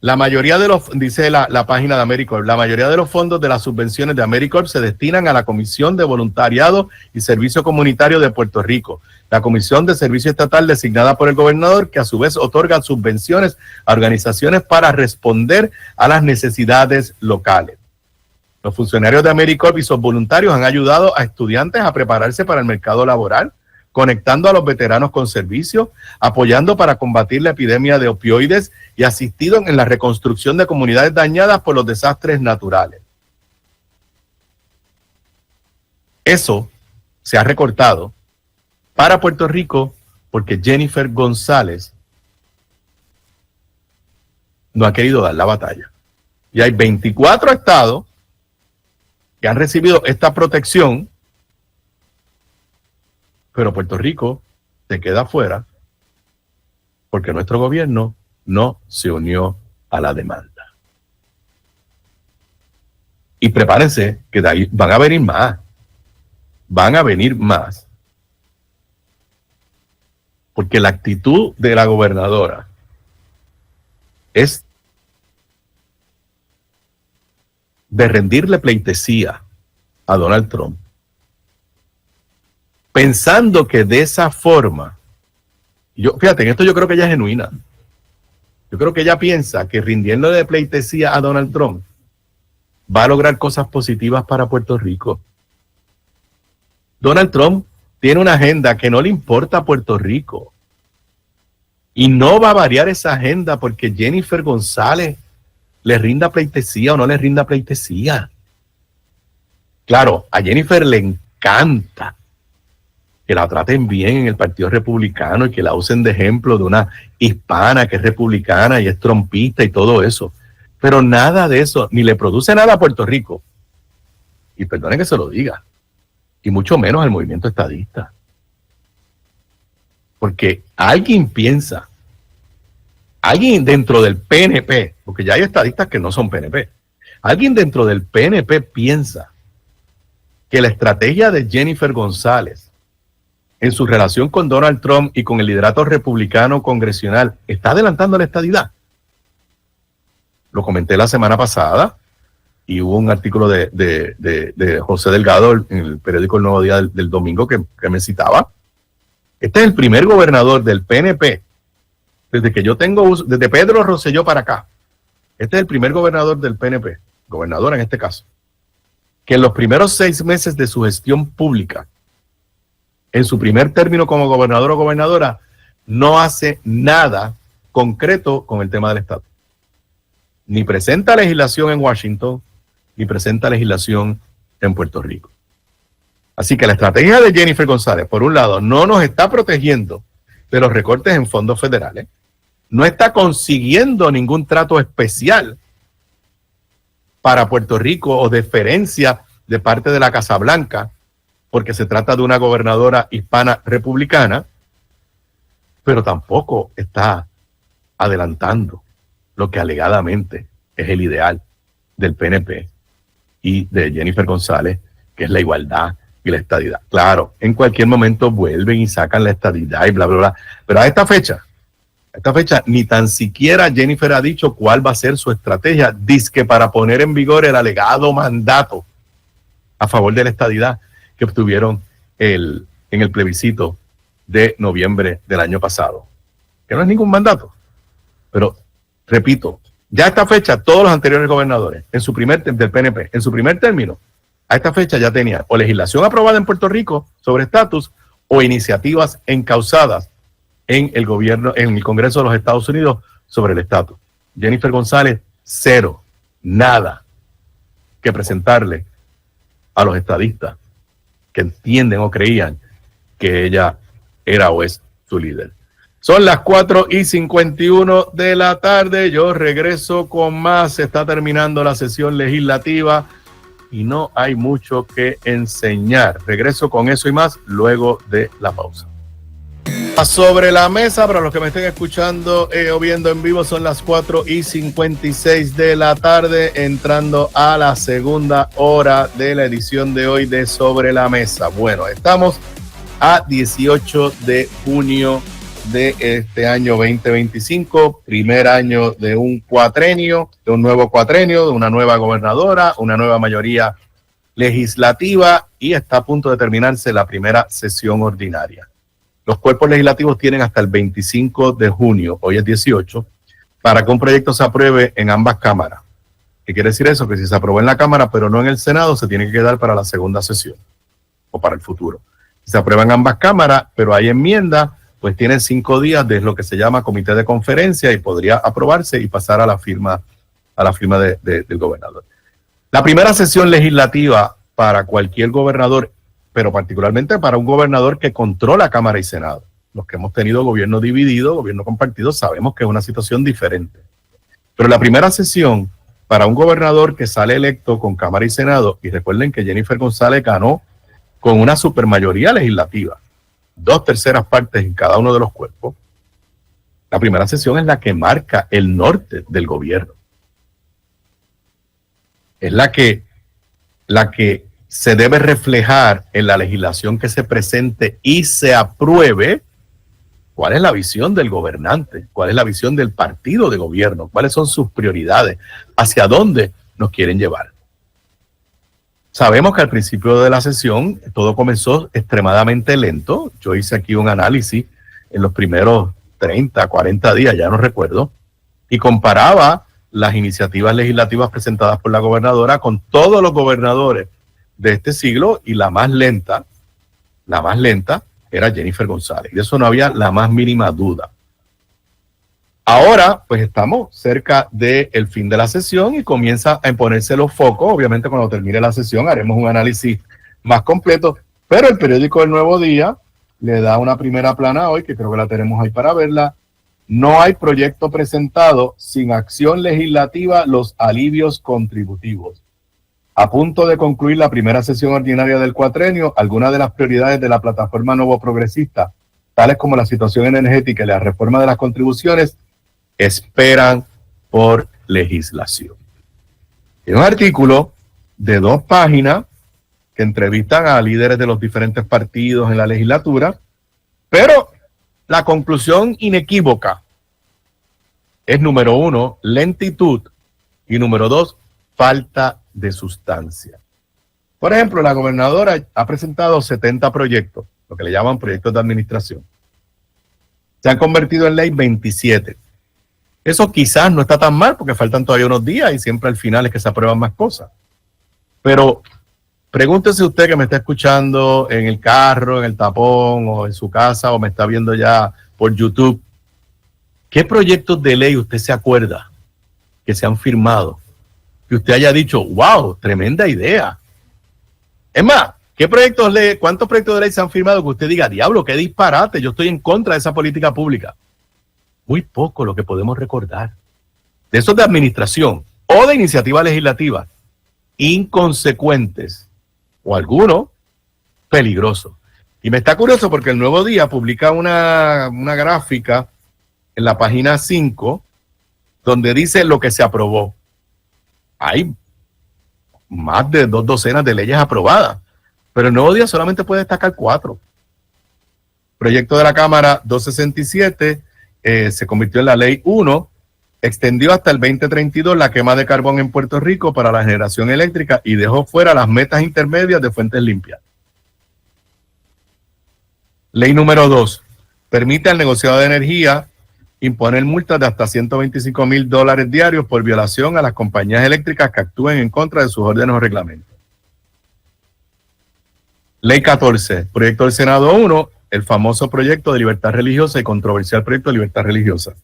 La mayoría de los, dice la página de AmeriCorps, la mayoría de los fondos de las subvenciones de AmeriCorps se destinan a la Comisión de Voluntariado y Servicio Comunitario de Puerto Rico, la Comisión de Servicio Estatal designada por el gobernador, que a su vez otorga subvenciones a organizaciones para responder a las necesidades locales. Los funcionarios de AmeriCorps y sus voluntarios han ayudado a estudiantes a prepararse para el mercado laboral, conectando a los veteranos con servicios, apoyando para combatir la epidemia de opioides y asistido en la reconstrucción de comunidades dañadas por los desastres naturales. Eso se ha recortado para Puerto Rico porque Jennifer González no ha querido dar la batalla. Y hay 24 estados que han recibido esta protección, pero Puerto Rico se queda fuera porque nuestro gobierno no se unió a la demanda. Y prepárense que de ahí van a venir más. Van a venir más. Porque la actitud de la gobernadora es de rendirle pleitesía a Donald Trump, pensando que de esa forma, fíjate, en esto yo creo que ella es genuina. Yo creo que ella piensa que rindiéndole pleitesía a Donald Trump va a lograr cosas positivas para Puerto Rico. Donald Trump tiene una agenda que no le importa a Puerto Rico. Y no va a variar esa agenda porque Jennifer González le rinda pleitesía o no le rinda pleitesía. Claro, a Jennifer le encanta que la traten bien en el Partido Republicano y que la usen de ejemplo de una hispana que es republicana y es trompista y todo eso. Pero nada de eso, ni le produce nada a Puerto Rico. Y perdone que se lo diga. Y mucho menos al movimiento estadista. Porque alguien piensa, alguien dentro del PNP, porque ya hay estadistas que no son PNP, alguien dentro del PNP piensa que la estrategia de Jennifer González en su relación con Donald Trump y con el liderato republicano congresional está adelantando la estadidad. Lo comenté la semana pasada. Y hubo un artículo de José Delgado en el periódico El Nuevo Día del domingo que me citaba. Este es el primer gobernador del PNP, desde que yo tengo uso, desde Pedro Rosselló para acá. Este es el primer gobernador del PNP, gobernador en este caso, que en los primeros 6 meses de su gestión pública, en su primer término como gobernador o gobernadora, no hace nada concreto con el tema del estatus. Ni presenta legislación en Washington, ni presenta legislación en Puerto Rico. Así que la estrategia de Jennifer González, por un lado, no nos está protegiendo de los recortes en fondos federales, no está consiguiendo ningún trato especial para Puerto Rico o deferencia de parte de la Casa Blanca, porque se trata de una gobernadora hispana republicana, pero tampoco está adelantando lo que alegadamente es el ideal del PNP y de Jennifer González, que es la igualdad y la estadidad. Claro, en cualquier momento vuelven y sacan la estadidad y bla, bla, bla. Pero a esta fecha, ni tan siquiera Jennifer ha dicho cuál va a ser su estrategia, dizque para poner en vigor el alegado mandato a favor de la estadidad que obtuvieron en el plebiscito de noviembre del año pasado. Que no es ningún mandato. Pero, repito, ya a esta fecha, todos los anteriores gobernadores del PNP, en su primer término, a esta fecha ya tenían o legislación aprobada en Puerto Rico sobre estatus o iniciativas encausadas en el gobierno, en el Congreso de los Estados Unidos sobre el estatus. Jennifer González, cero, nada que presentarle a los estadistas que entienden o creían que ella era o es su líder. Son las 4:51 de la tarde. Yo regreso con más. Se está terminando la sesión legislativa y no hay mucho que enseñar. Regreso con eso y más luego de la pausa. Sobre la mesa, para los que me estén escuchando o viendo en vivo, son las 4:56 de la tarde, entrando a la segunda hora de la edición de hoy de Sobre la Mesa. Bueno, estamos a 18 de junio de este año 2025, primer año de un cuatrenio, de un nuevo cuatrenio, de una nueva gobernadora, una nueva mayoría legislativa, y está a punto de terminarse la primera sesión ordinaria. Los cuerpos legislativos tienen hasta el 25 de junio, hoy es 18, para que un proyecto se apruebe en ambas cámaras. ¿Qué quiere decir eso? Que si se aprobó en la Cámara, pero no en el Senado, se tiene que quedar para la segunda sesión o para el futuro. Si se aprueba en ambas cámaras, pero hay enmienda, pues tienen 5 días de lo que se llama comité de conferencia y podría aprobarse y pasar a la firma del gobernador. La primera sesión legislativa para cualquier gobernador, pero particularmente para un gobernador que controla Cámara y Senado. Los que hemos tenido gobierno dividido, gobierno compartido, sabemos que es una situación diferente. Pero la primera sesión para un gobernador que sale electo con Cámara y Senado, y recuerden que Jennifer González ganó con una supermayoría legislativa, 2/3 partes en cada uno de los cuerpos, la primera sesión es la que marca el norte del gobierno. Es la que se debe reflejar en la legislación que se presente y se apruebe. ¿Cuál es la visión del gobernante? ¿Cuál es la visión del partido de gobierno? ¿Cuáles son sus prioridades? ¿Hacia dónde nos quieren llevar? Sabemos que al principio de la sesión todo comenzó extremadamente lento. Yo hice aquí un análisis en los primeros 30, 40 días, ya no recuerdo, y comparaba las iniciativas legislativas presentadas por la gobernadora con todos los gobernadores de este siglo, y la más lenta era Jennifer González. Y de eso no había la más mínima duda. Ahora, pues estamos cerca del fin de la sesión y comienza a imponerse los focos. Obviamente, cuando termine la sesión haremos un análisis más completo, pero el periódico El Nuevo Día le da una primera plana hoy, que creo que la tenemos ahí para verla. No hay proyecto presentado sin acción legislativa, los alivios contributivos. A punto de concluir la primera sesión ordinaria del cuatrenio, algunas de las prioridades de la plataforma Nuevo Progresista, tales como la situación energética y la reforma de las contribuciones, esperan por legislación. Es un artículo de 2 páginas que entrevistan a líderes de los diferentes partidos en la legislatura, pero la conclusión inequívoca es, número 1, lentitud, y número 2, falta de sustancia. Por ejemplo, la gobernadora ha presentado 70 proyectos, lo que le llaman proyectos de administración. Se han convertido en ley 27. Eso quizás no está tan mal porque faltan todavía unos días y siempre al final es que se aprueban más cosas. Pero pregúntese usted que me está escuchando en el carro, en el tapón o en su casa o me está viendo ya por YouTube, ¿qué proyectos de ley usted se acuerda que se han firmado? Que usted haya dicho, wow, tremenda idea. Es más, ¿cuántos proyectos de ley se han firmado que usted diga, diablo, qué disparate, yo estoy en contra de esa política pública? Muy poco lo que podemos recordar. De esos de administración o de iniciativa legislativa, inconsecuentes o algunos peligrosos. Y me está curioso porque el Nuevo Día publica una gráfica en la página 5 donde dice lo que se aprobó. Hay más de 2 docenas de leyes aprobadas, pero el Nuevo Día solamente puede destacar 4. Proyecto de la Cámara 267 se convirtió en la Ley 1, extendió hasta el 2032 la quema de carbón en Puerto Rico para la generación eléctrica y dejó fuera las metas intermedias de fuentes limpias. Ley número 2, permite al negociado de energía imponer multas de hasta $125,000 diarios por violación a las compañías eléctricas que actúen en contra de sus órdenes o reglamentos. Ley 14, proyecto del Senado 1, el famoso proyecto de libertad religiosa y controversial proyecto de libertad religiosa.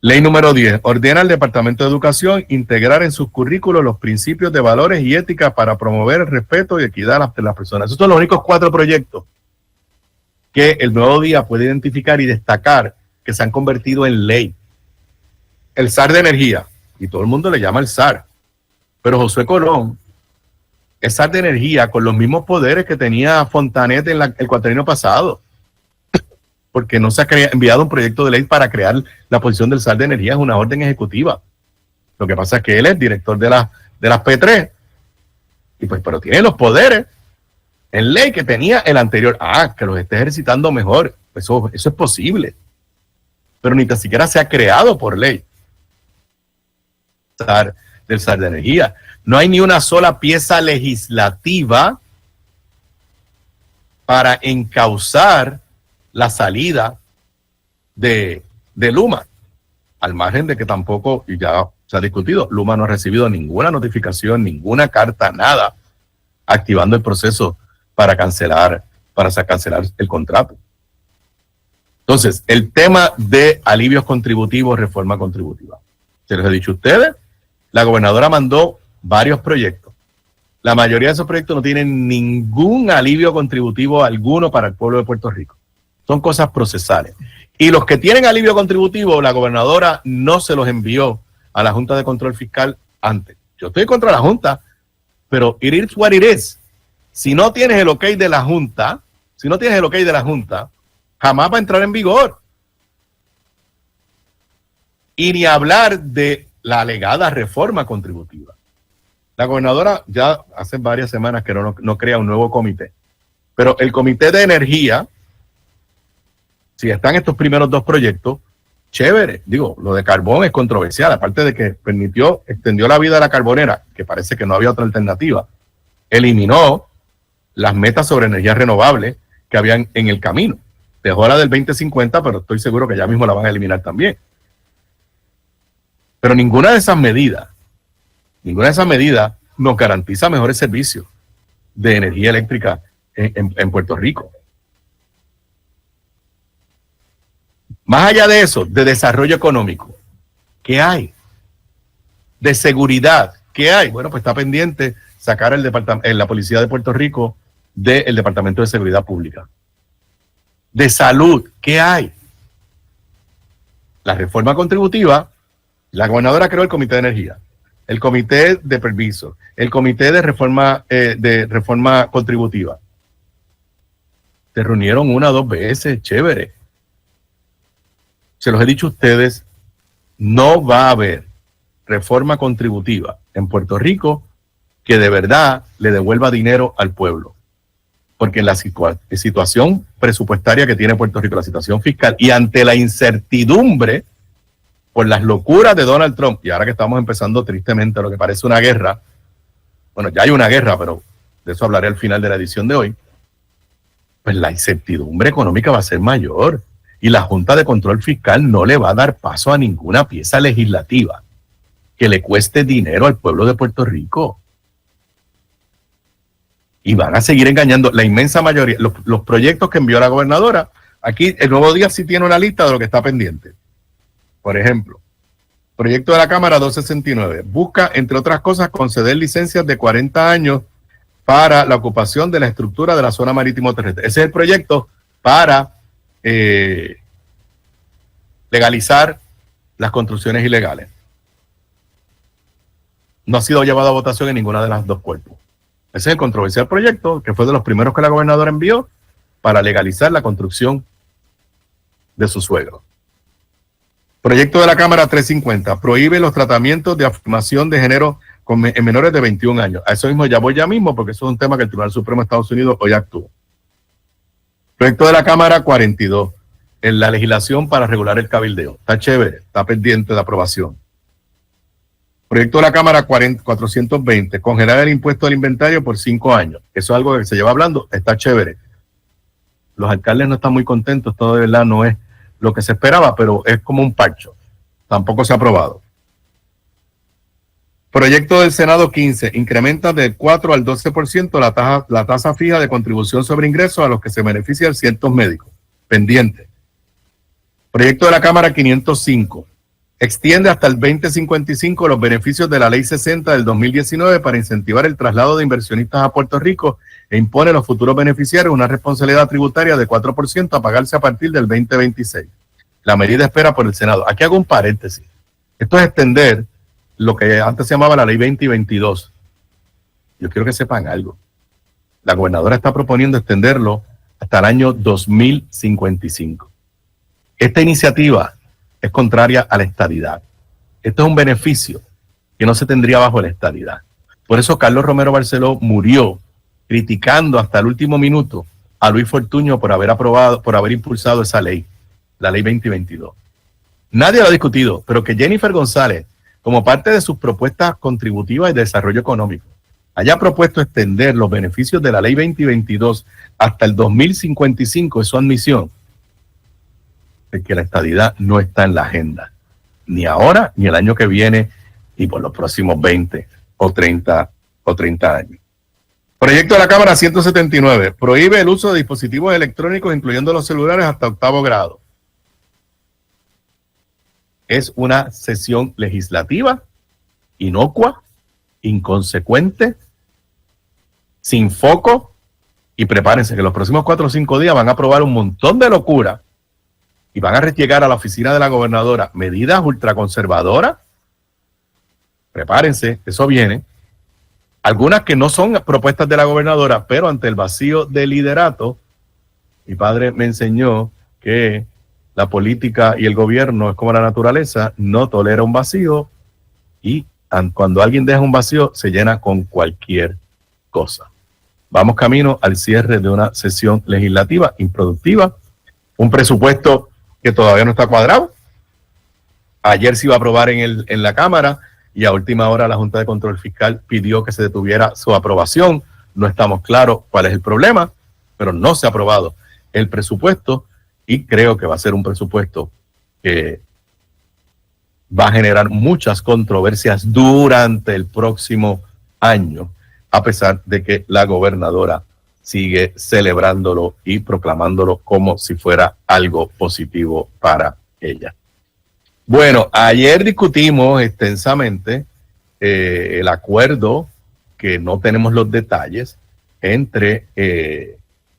Ley número 10, ordena al Departamento de Educación integrar en sus currículos los principios de valores y ética para promover el respeto y equidad de las personas. Esos son los únicos 4 proyectos que el Nuevo Día puede identificar y destacar que se han convertido en ley. El SAR de energía, y todo el mundo le llama el SAR, pero Josué Colón es SAR de energía con los mismos poderes que tenía Fontanet en el cuatrienio pasado, porque no se ha enviado un proyecto de ley para crear la posición del SAR de energía, es una orden ejecutiva. Lo que pasa es que él es director de las P3, y pues, pero tiene los poderes en ley que tenía el anterior. Que los esté ejercitando mejor. Eso es posible. Pero ni tan siquiera se ha creado por ley del SAR de energía. No hay ni una sola pieza legislativa para encauzar la salida de Luma. Al margen de que tampoco, y ya se ha discutido. Luma no ha recibido ninguna notificación, ninguna carta, nada, activando el proceso para cancelar el contrato. Entonces, el tema de alivios contributivos, reforma contributiva. Se les he dicho a ustedes, la gobernadora mandó varios proyectos. La mayoría de esos proyectos no tienen ningún alivio contributivo alguno para el pueblo de Puerto Rico. Son cosas procesales. Y los que tienen alivio contributivo, la gobernadora no se los envió a la Junta de Control Fiscal antes. Yo estoy contra la Junta, pero it is what it is. Si no tienes el ok de la Junta, jamás va a entrar en vigor. Y ni hablar de la alegada reforma contributiva. La gobernadora ya hace varias semanas que no crea un nuevo comité. Pero el Comité de Energía, si están estos primeros dos proyectos, chévere. Digo, lo de carbón es controversial, aparte de que extendió la vida de la carbonera, que parece que no había otra alternativa. Eliminó las metas sobre energías renovables que habían en el camino. Dejó la del 2050, pero estoy seguro que ya mismo la van a eliminar también. Pero ninguna de esas medidas nos garantiza mejores servicios de energía eléctrica en Puerto Rico. Más allá de eso, de desarrollo económico, ¿qué hay? De seguridad, ¿qué hay? Bueno, pues está pendiente sacar la Policía de Puerto Rico del Departamento de Seguridad Pública. De salud, ¿qué hay? La reforma contributiva, la gobernadora creó el Comité de Energía, el Comité de Permisos, el Comité de Reforma Contributiva. Se reunieron 1 o 2 veces, chévere. Se los he dicho a ustedes, no va a haber reforma contributiva en Puerto Rico que de verdad le devuelva dinero al pueblo. Porque en la situación presupuestaria que tiene Puerto Rico, la situación fiscal, y ante la incertidumbre por las locuras de Donald Trump, y ahora que estamos empezando tristemente lo que parece una guerra, bueno, ya hay una guerra, pero de eso hablaré al final de la edición de hoy, pues la incertidumbre económica va a ser mayor. Y la Junta de Control Fiscal no le va a dar paso a ninguna pieza legislativa que le cueste dinero al pueblo de Puerto Rico. Y van a seguir engañando la inmensa mayoría. Los proyectos que envió la gobernadora, aquí el Nuevo Día sí tiene una lista de lo que está pendiente. Por ejemplo, proyecto de la Cámara 269. Busca, entre otras cosas, conceder licencias de 40 años para la ocupación de la estructura de la zona marítimo terrestre. Ese es el proyecto para legalizar las construcciones ilegales. No ha sido llevado a votación en ninguna de las dos cuerpos. Ese es el controversial proyecto que fue de los primeros que la gobernadora envió para legalizar la construcción de su suegro. Proyecto de la Cámara 350. Prohíbe los tratamientos de afirmación de género en menores de 21 años. A eso mismo ya voy ya mismo porque eso es un tema que el Tribunal Supremo de Estados Unidos hoy actuó. Proyecto de la Cámara 42, en la legislación para regular el cabildeo. Está chévere, está pendiente de aprobación. Proyecto de la Cámara 420, congelar el impuesto del inventario por 5 años. Eso es algo que se lleva hablando, está chévere. Los alcaldes no están muy contentos, todo de verdad no es lo que se esperaba, pero es como un parcho. Tampoco se ha aprobado. Proyecto del Senado 15, incrementa del 4 al 12% la tasa fija de contribución sobre ingresos a los que se benefician cientos médicos. Pendiente. Proyecto de la Cámara 505, extiende hasta el 2055 los beneficios de la Ley 60 del 2019 para incentivar el traslado de inversionistas a Puerto Rico e impone a los futuros beneficiarios una responsabilidad tributaria de 4% a pagarse a partir del 2026. La medida espera por el Senado. Aquí hago un paréntesis. Esto es extender lo que antes se llamaba la Ley 20 y 22. Yo quiero que sepan algo. La gobernadora está proponiendo extenderlo hasta el año 2055. Esta iniciativa es contraria a la estadidad. Esto es un beneficio que no se tendría bajo la estadidad. Por eso Carlos Romero Barceló murió criticando hasta el último minuto a Luis Fortuño por haber impulsado esa ley, la Ley 20 y 22. Nadie lo ha discutido, pero que Jennifer González, como parte de sus propuestas contributivas y de desarrollo económico, haya propuesto extender los beneficios de la Ley 20 y 22 hasta el 2055 es su admisión de que la estadidad no está en la agenda, ni ahora ni el año que viene, y por los próximos 20 o 30 años. Proyecto de la Cámara 179. Prohíbe el uso de dispositivos electrónicos, incluyendo los celulares, hasta 8º grado. Es una sesión legislativa inocua, inconsecuente, sin foco, y prepárense que los próximos 4 o 5 días van a aprobar un montón de locura y van a llegar a la oficina de la gobernadora medidas ultraconservadoras. Prepárense, eso viene. Algunas que no son propuestas de la gobernadora, pero ante el vacío de liderato, mi padre me enseñó que la política y el gobierno es como la naturaleza, no tolera un vacío, y cuando alguien deja un vacío se llena con cualquier cosa. Vamos camino al cierre de una sesión legislativa improductiva, un presupuesto que todavía no está cuadrado. Ayer se iba a aprobar en la Cámara, y a última hora la Junta de Control Fiscal pidió que se detuviera su aprobación. No estamos claros cuál es el problema, pero no se ha aprobado el presupuesto, y creo que va a ser un presupuesto que va a generar muchas controversias durante el próximo año, a pesar de que la gobernadora sigue celebrándolo y proclamándolo como si fuera algo positivo para ella. Bueno, ayer discutimos extensamente el acuerdo, que no tenemos los detalles, entre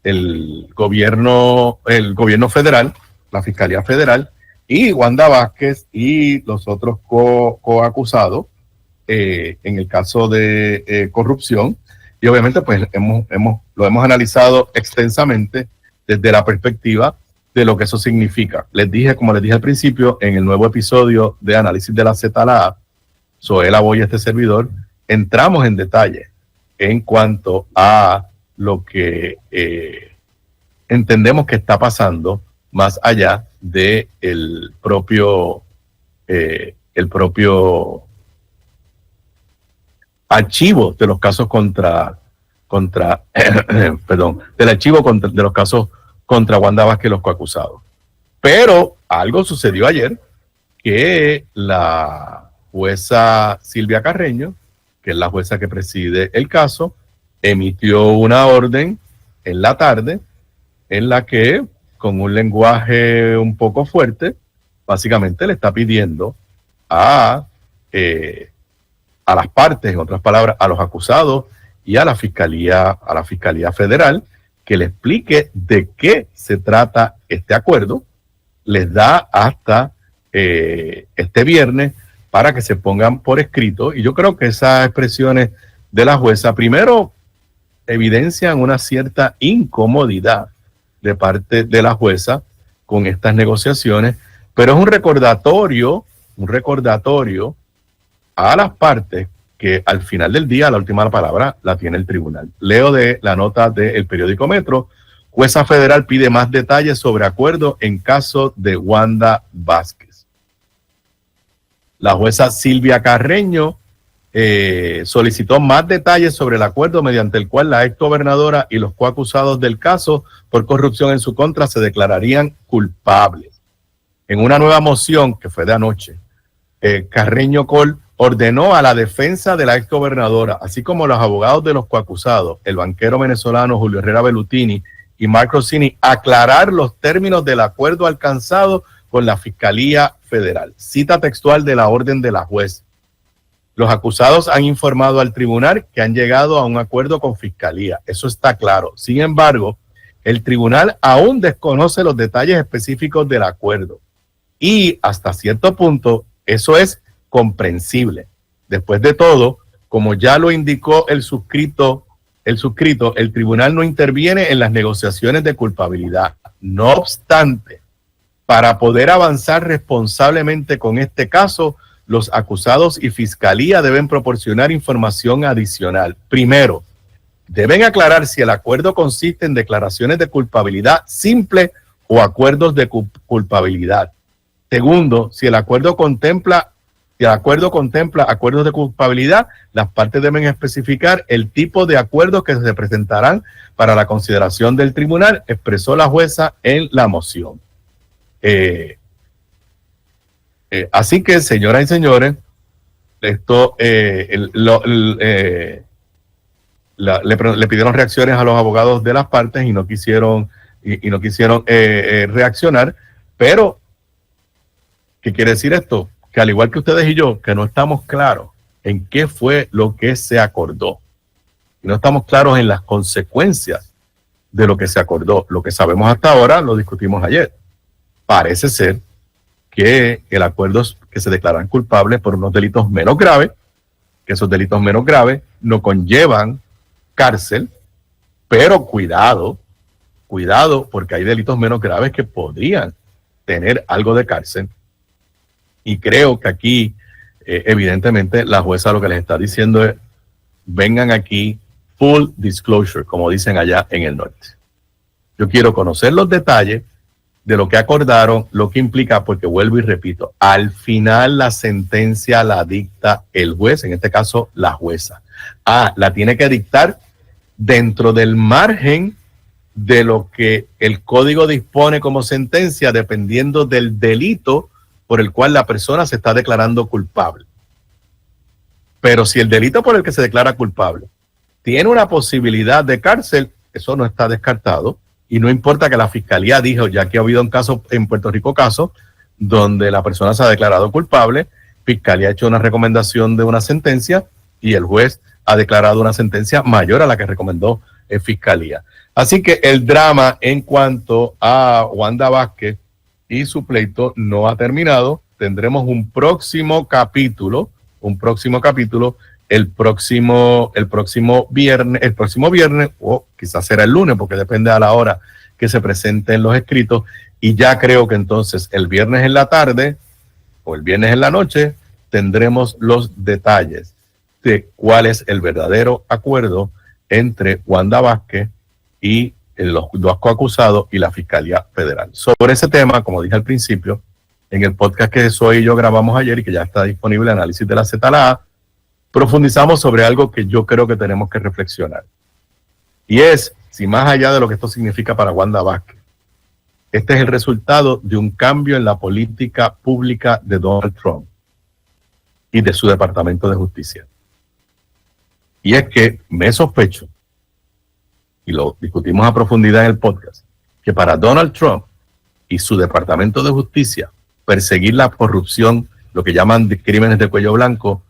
el gobierno federal, la Fiscalía Federal, y Wanda Vázquez y los otros coacusados en el caso de corrupción. Y obviamente pues lo hemos analizado extensamente desde la perspectiva de lo que eso significa. Como les dije al principio, en el nuevo episodio de Análisis de la Z a la A, Zoela Boy y este servidor, entramos en detalle en cuanto a lo que entendemos que está pasando más allá de el propio archivo de los casos del archivo de los casos contra Wanda Vázquez y los coacusados. Pero algo sucedió ayer, que la jueza Silvia Carreño, que es la jueza que preside el caso, emitió una orden en la tarde en la que, con un lenguaje un poco fuerte, básicamente le está pidiendo a las partes, en otras palabras, a los acusados y a la Fiscalía Federal, que le explique de qué se trata este acuerdo. Les da hasta este viernes para que se pongan por escrito, y yo creo que esas expresiones de la jueza primero evidencian una cierta incomodidad de parte de la jueza con estas negociaciones, pero es un recordatorio a las partes que al final del día la última palabra la tiene el tribunal. Leo de la nota del periódico Metro: jueza federal pide más detalles sobre acuerdo en caso de Wanda Vázquez. La jueza Silvia Carreño solicitó más detalles sobre el acuerdo mediante el cual la exgobernadora y los coacusados del caso por corrupción en su contra se declararían culpables. En una nueva moción que fue de anoche, Carreño Col ordenó a la defensa de la exgobernadora, así como los abogados de los coacusados, el banquero venezolano Julio Herrera Bellutini y Mark Rossini, aclarar los términos del acuerdo alcanzado con la Fiscalía Federal. Cita textual de la orden de la juez: los acusados han informado al tribunal que han llegado a un acuerdo con Fiscalía. Eso está claro. Sin embargo, el tribunal aún desconoce los detalles específicos del acuerdo. Y hasta cierto punto, eso es comprensible. Después de todo, como ya lo indicó el suscrito, el tribunal no interviene en las negociaciones de culpabilidad. No obstante, para poder avanzar responsablemente con este caso, los acusados y Fiscalía deben proporcionar información adicional. Primero, deben aclarar si el acuerdo consiste en declaraciones de culpabilidad simple o acuerdos de culpabilidad. Segundo, si el acuerdo contempla acuerdos de culpabilidad, las partes deben especificar el tipo de acuerdos que se presentarán para la consideración del tribunal, expresó la jueza en la moción. Así que, señoras y señores, Esto le pidieron reacciones a los abogados de las partes y no quisieron reaccionar. Pero, ¿qué quiere decir esto? Que al igual que ustedes y yo, que no estamos claros en qué fue lo que se acordó. Y no estamos claros en las consecuencias de lo que se acordó. Lo que sabemos hasta ahora lo discutimos ayer. Parece ser que el acuerdo es que se declaran culpables por unos delitos menos graves, que esos delitos menos graves no conllevan cárcel, pero cuidado, porque hay delitos menos graves que podrían tener algo de cárcel. Y creo que aquí, evidentemente, la jueza lo que les está diciendo es, vengan aquí, full disclosure, como dicen allá en el norte. Yo quiero conocer los detalles de lo que acordaron, lo que implica, porque vuelvo y repito, al final la sentencia la dicta el juez, en este caso la jueza. La tiene que dictar dentro del margen de lo que el código dispone como sentencia, dependiendo del delito por el cual la persona se está declarando culpable. Pero si el delito por el que se declara culpable tiene una posibilidad de cárcel, eso no está descartado. Y no importa que la fiscalía dijo, ya que ha habido un caso en Puerto Rico, donde la persona se ha declarado culpable, fiscalía ha hecho una recomendación de una sentencia y el juez ha declarado una sentencia mayor a la que recomendó fiscalía. Así que el drama en cuanto a Wanda Vázquez y su pleito no ha terminado. Tendremos un próximo capítulo el próximo viernes, o quizás será el lunes, porque depende a la hora que se presenten los escritos, y ya creo que entonces el viernes en la tarde o el viernes en la noche tendremos los detalles de cuál es el verdadero acuerdo entre Wanda Vázquez y los dos coacusados y la Fiscalía Federal. Sobre ese tema, como dije al principio, en el podcast que Zoe y yo grabamos ayer y que ya está disponible, Análisis de la ZLA, profundizamos sobre algo que yo creo que tenemos que reflexionar. Y es, si más allá de lo que esto significa para Wanda Vázquez, este es el resultado de un cambio en la política pública de Donald Trump y de su Departamento de Justicia. Y es que me sospecho, y lo discutimos a profundidad en el podcast, que para Donald Trump y su Departamento de Justicia, perseguir la corrupción, lo que llaman crímenes de cuello blanco,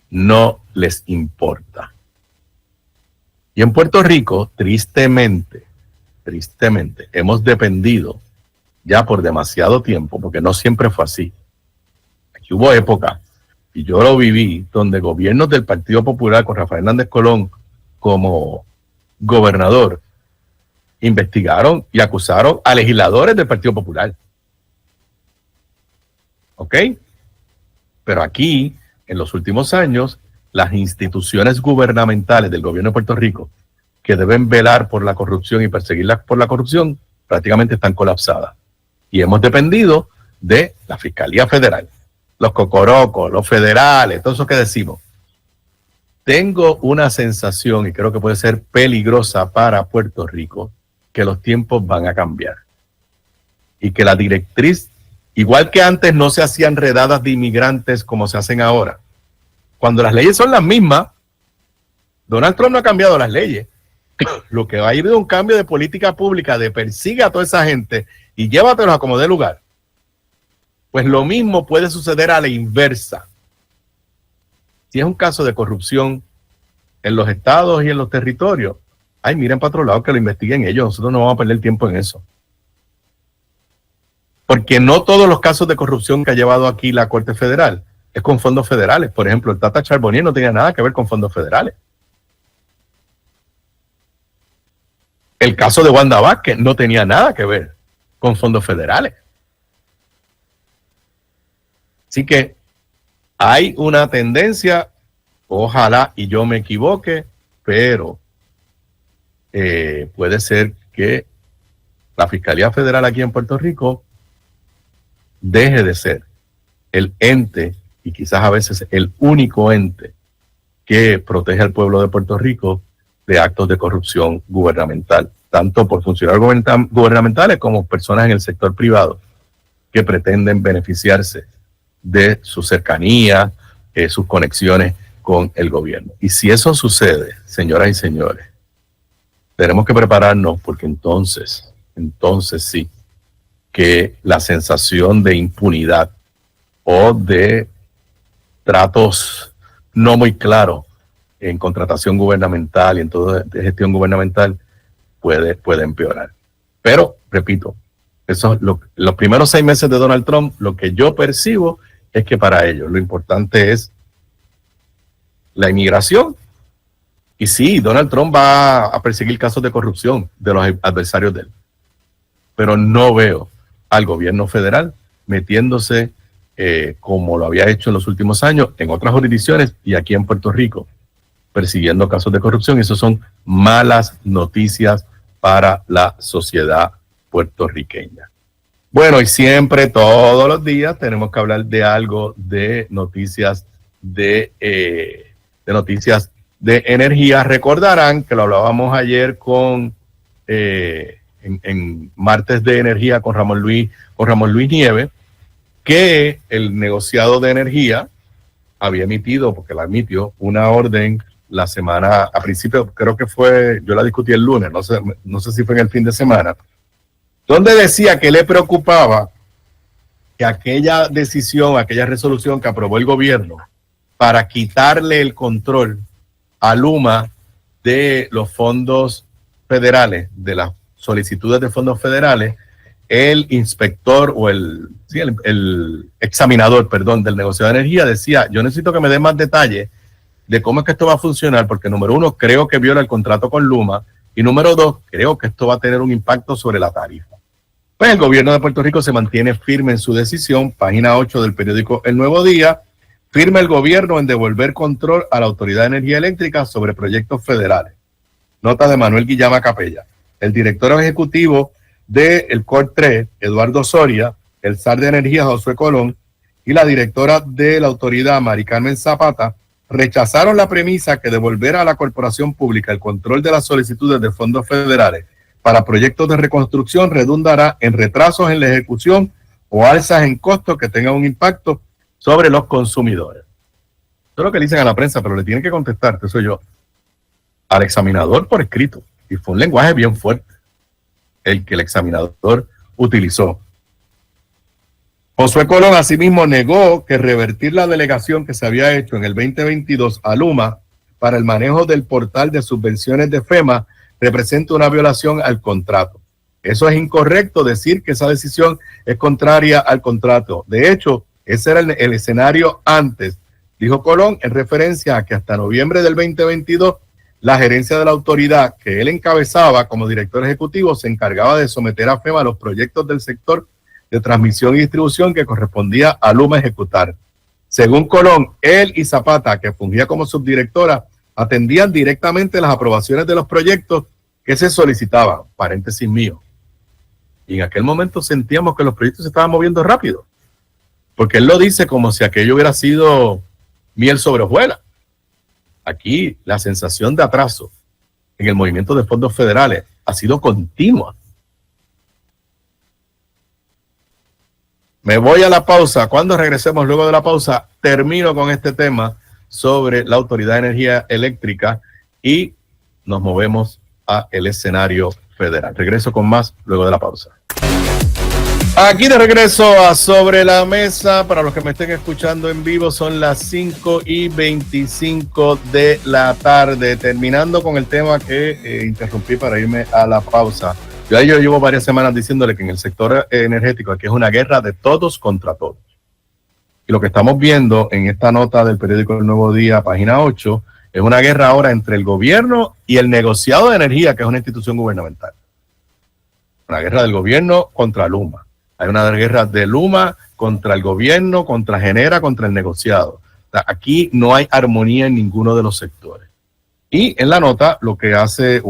no les importa. Y en Puerto Rico, tristemente, hemos dependido ya por demasiado tiempo, porque no siempre fue así. Aquí hubo épocas, y yo lo viví, donde gobiernos del Partido Popular con Rafael Hernández Colón como gobernador investigaron y acusaron a legisladores del Partido Popular. ¿Ok? Pero aquí, en los últimos años, las instituciones gubernamentales del gobierno de Puerto Rico, que deben velar por la corrupción y perseguirlas por la corrupción, prácticamente están colapsadas. Y hemos dependido de la Fiscalía Federal, los cocorocos, los federales, todo eso que decimos. Tengo una sensación, y creo que puede ser peligrosa para Puerto Rico, que los tiempos van a cambiar. Y que la directriz, igual que antes no se hacían redadas de inmigrantes como se hacen ahora, cuando las leyes son las mismas, Donald Trump no ha cambiado las leyes. Lo que va a ir de un cambio de política pública de persigue a toda esa gente y llévatelos a como dé lugar. Pues lo mismo puede suceder a la inversa. Si es un caso de corrupción en los estados y en los territorios, miren para otro lado que lo investiguen ellos. Nosotros no vamos a perder tiempo en eso. Porque no todos los casos de corrupción que ha llevado aquí la Corte Federal es con fondos federales. Por ejemplo, el Tata Charbonnier no tenía nada que ver con fondos federales. El caso de Wanda Vázquez no tenía nada que ver con fondos federales. Así que hay una tendencia, ojalá y yo me equivoque, pero puede ser que la Fiscalía Federal aquí en Puerto Rico deje de ser el ente y quizás a veces el único ente que protege al pueblo de Puerto Rico de actos de corrupción gubernamental, tanto por funcionarios gubernamentales como personas en el sector privado que pretenden beneficiarse de su cercanía sus conexiones con el gobierno. Y si eso sucede, señoras y señores, tenemos que prepararnos porque entonces sí, que la sensación de impunidad o de tratos no muy claros en contratación gubernamental y en toda gestión gubernamental puede empeorar. Pero, repito, los primeros 6 meses de Donald Trump, lo que yo percibo es que para ellos lo importante es la inmigración. Y sí, Donald Trump va a perseguir casos de corrupción de los adversarios de él. Pero no veo al gobierno federal metiéndose como lo había hecho en los últimos años en otras jurisdicciones y aquí en Puerto Rico, persiguiendo casos de corrupción. Y eso son malas noticias para la sociedad puertorriqueña. Bueno, y siempre, todos los días, tenemos que hablar de algo de noticias de noticias de energía. Recordarán que lo hablábamos ayer en martes de energía con Ramón Luis Nieves, que el negociado de energía había emitido, porque la emitió, una orden la semana, a principio, creo que fue, yo la discutí el lunes, no sé si fue en el fin de semana, donde decía que le preocupaba que aquella decisión, aquella resolución que aprobó el gobierno para quitarle el control a Luma de los fondos federales, de las solicitudes de fondos federales, el inspector o el examinador, del negociado de energía decía, yo necesito que me den más detalles de cómo es que esto va a funcionar, porque número 1, creo que viola el contrato con Luma, y número 2, creo que esto va a tener un impacto sobre la tarifa. Pues el gobierno de Puerto Rico se mantiene firme en su decisión, página 8 del periódico El Nuevo Día, firma el gobierno en devolver control a la Autoridad de Energía Eléctrica sobre proyectos federales. Nota de Manuel Guillama Capella. El director ejecutivo del COR 3, Eduardo Soria, el SAR de Energía, Josué Colón, y la directora de la autoridad, Mari Carmen Zapata, rechazaron la premisa que devolver a la corporación pública el control de las solicitudes de fondos federales para proyectos de reconstrucción redundará en retrasos en la ejecución o alzas en costos que tengan un impacto sobre los consumidores. Eso es lo que le dicen a la prensa, pero le tienen que contestar, que soy yo, al examinador por escrito. Y fue un lenguaje bien fuerte el que el examinador utilizó. Josué Colón asimismo negó que revertir la delegación que se había hecho en el 2022 a Luma para el manejo del portal de subvenciones de FEMA representa una violación al contrato. Eso es incorrecto, decir que esa decisión es contraria al contrato. De hecho, ese era el escenario antes, dijo Colón, en referencia a que hasta noviembre del 2022 la gerencia de la autoridad que él encabezaba como director ejecutivo se encargaba de someter a FEMA los proyectos del sector de transmisión y distribución que correspondía a Luma ejecutar. Según Colón, él y Zapata, que fungía como subdirectora, atendían directamente las aprobaciones de los proyectos que se solicitaban, paréntesis mío. Y en aquel momento sentíamos que los proyectos se estaban moviendo rápido, porque él lo dice como si aquello hubiera sido miel sobre hojuelas. Aquí la sensación de atraso en el movimiento de fondos federales ha sido continua. Me voy a la pausa. Cuando regresemos luego de la pausa, termino con este tema sobre la Autoridad de Energía Eléctrica y nos movemos a el escenario federal. Regreso con más luego de la pausa. Aquí de regreso a Sobre la Mesa. Para los que me estén escuchando en vivo, son las 5:25 de la tarde. Terminando con el tema que interrumpí para irme a la pausa. Yo llevo varias semanas diciéndole que en el sector energético aquí es una guerra de todos contra todos. Y lo que estamos viendo en esta nota del periódico El Nuevo Día, página 8, es una guerra ahora entre el gobierno y el negociado de energía, que es una institución gubernamental. Una guerra del gobierno contra Luma. Hay una guerra de Luma contra el gobierno, contra Genera, contra el negociado. O sea, aquí no hay armonía en ninguno de los sectores. Y en la nota lo que hace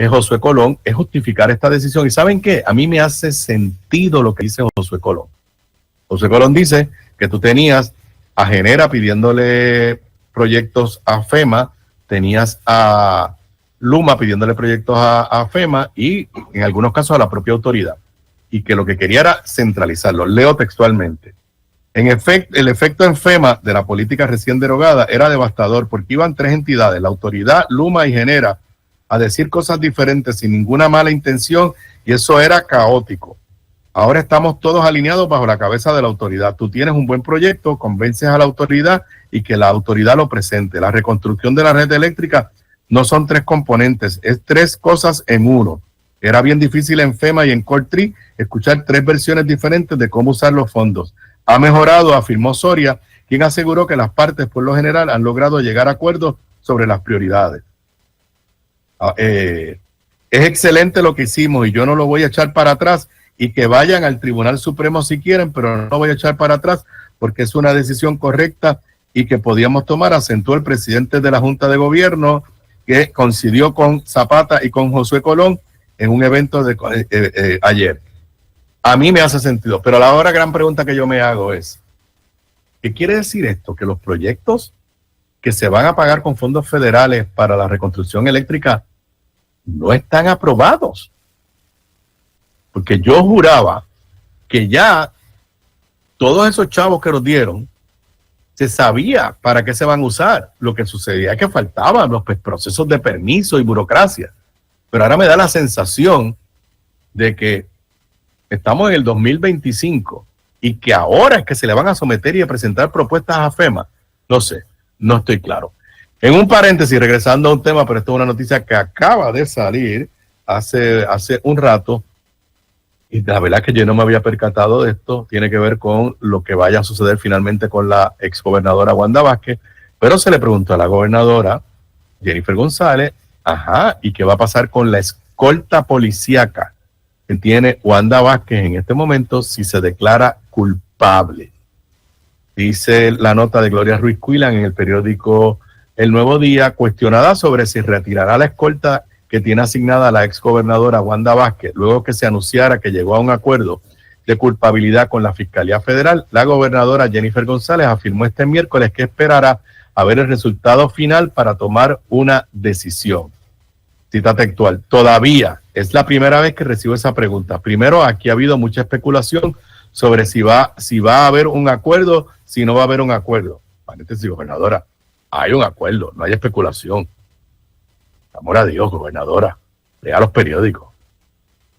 Josué Colón es justificar esta decisión. ¿Y saben qué? A mí me hace sentido lo que dice Josué Colón. Josué Colón dice que tú tenías a Genera pidiéndole proyectos a FEMA, tenías a Luma pidiéndole proyectos a FEMA y en algunos casos a la propia autoridad. Y que lo que quería era centralizarlo. Leo textualmente. En efecto, el efecto en FEMA de la política recién derogada era devastador porque iban 3 entidades, la autoridad, Luma y Genera, a decir cosas diferentes sin ninguna mala intención y eso era caótico. Ahora estamos todos alineados bajo la cabeza de la autoridad. Tú tienes un buen proyecto, convences a la autoridad y que la autoridad lo presente. La reconstrucción de la red eléctrica no son 3 componentes, es 3 cosas en uno. Era bien difícil en FEMA y en Coltree escuchar 3 versiones diferentes de cómo usar los fondos. Ha mejorado, afirmó Soria, quien aseguró que las partes por lo general han logrado llegar a acuerdos sobre las prioridades. Es excelente lo que hicimos y yo no lo voy a echar para atrás y que vayan al Tribunal Supremo si quieren, pero no lo voy a echar para atrás porque es una decisión correcta y que podíamos tomar, acentuó el presidente de la Junta de Gobierno que coincidió con Zapata y con Josué Colón en un evento de ayer. A mí me hace sentido, pero la otra gran pregunta que yo me hago es, ¿qué quiere decir esto? Que los proyectos que se van a pagar con fondos federales para la reconstrucción eléctrica no están aprobados. Porque yo juraba que ya todos esos chavos que nos dieron, se sabía para qué se van a usar. Lo que sucedía es que faltaban los procesos de permiso y burocracia. Pero ahora me da la sensación de que estamos en el 2025 y que ahora es que se le van a someter y a presentar propuestas a FEMA. No sé, no estoy claro. En un paréntesis, regresando a un tema, pero esto es una noticia que acaba de salir hace un rato, y la verdad es que yo no me había percatado de esto, tiene que ver con lo que vaya a suceder finalmente con la exgobernadora Wanda Vázquez, pero se le preguntó a la gobernadora Jennifer González, ¿y qué va a pasar con la escolta policíaca que tiene Wanda Vázquez en este momento si se declara culpable? Dice la nota de Gloria Ruiz Cuilan en el periódico El Nuevo Día, cuestionada sobre si retirará la escolta que tiene asignada a la exgobernadora Wanda Vázquez, luego que se anunciara que llegó a un acuerdo de culpabilidad con la Fiscalía Federal. La gobernadora Jennifer González afirmó este miércoles que esperará a ver el resultado final para tomar una decisión. Cita textual, todavía es la primera vez que recibo esa pregunta. Primero, aquí ha habido mucha especulación sobre si va a haber un acuerdo, si no va a haber un acuerdo. Paréntesis, gobernadora, hay un acuerdo, no hay especulación. Amor a Dios, gobernadora, lea los periódicos.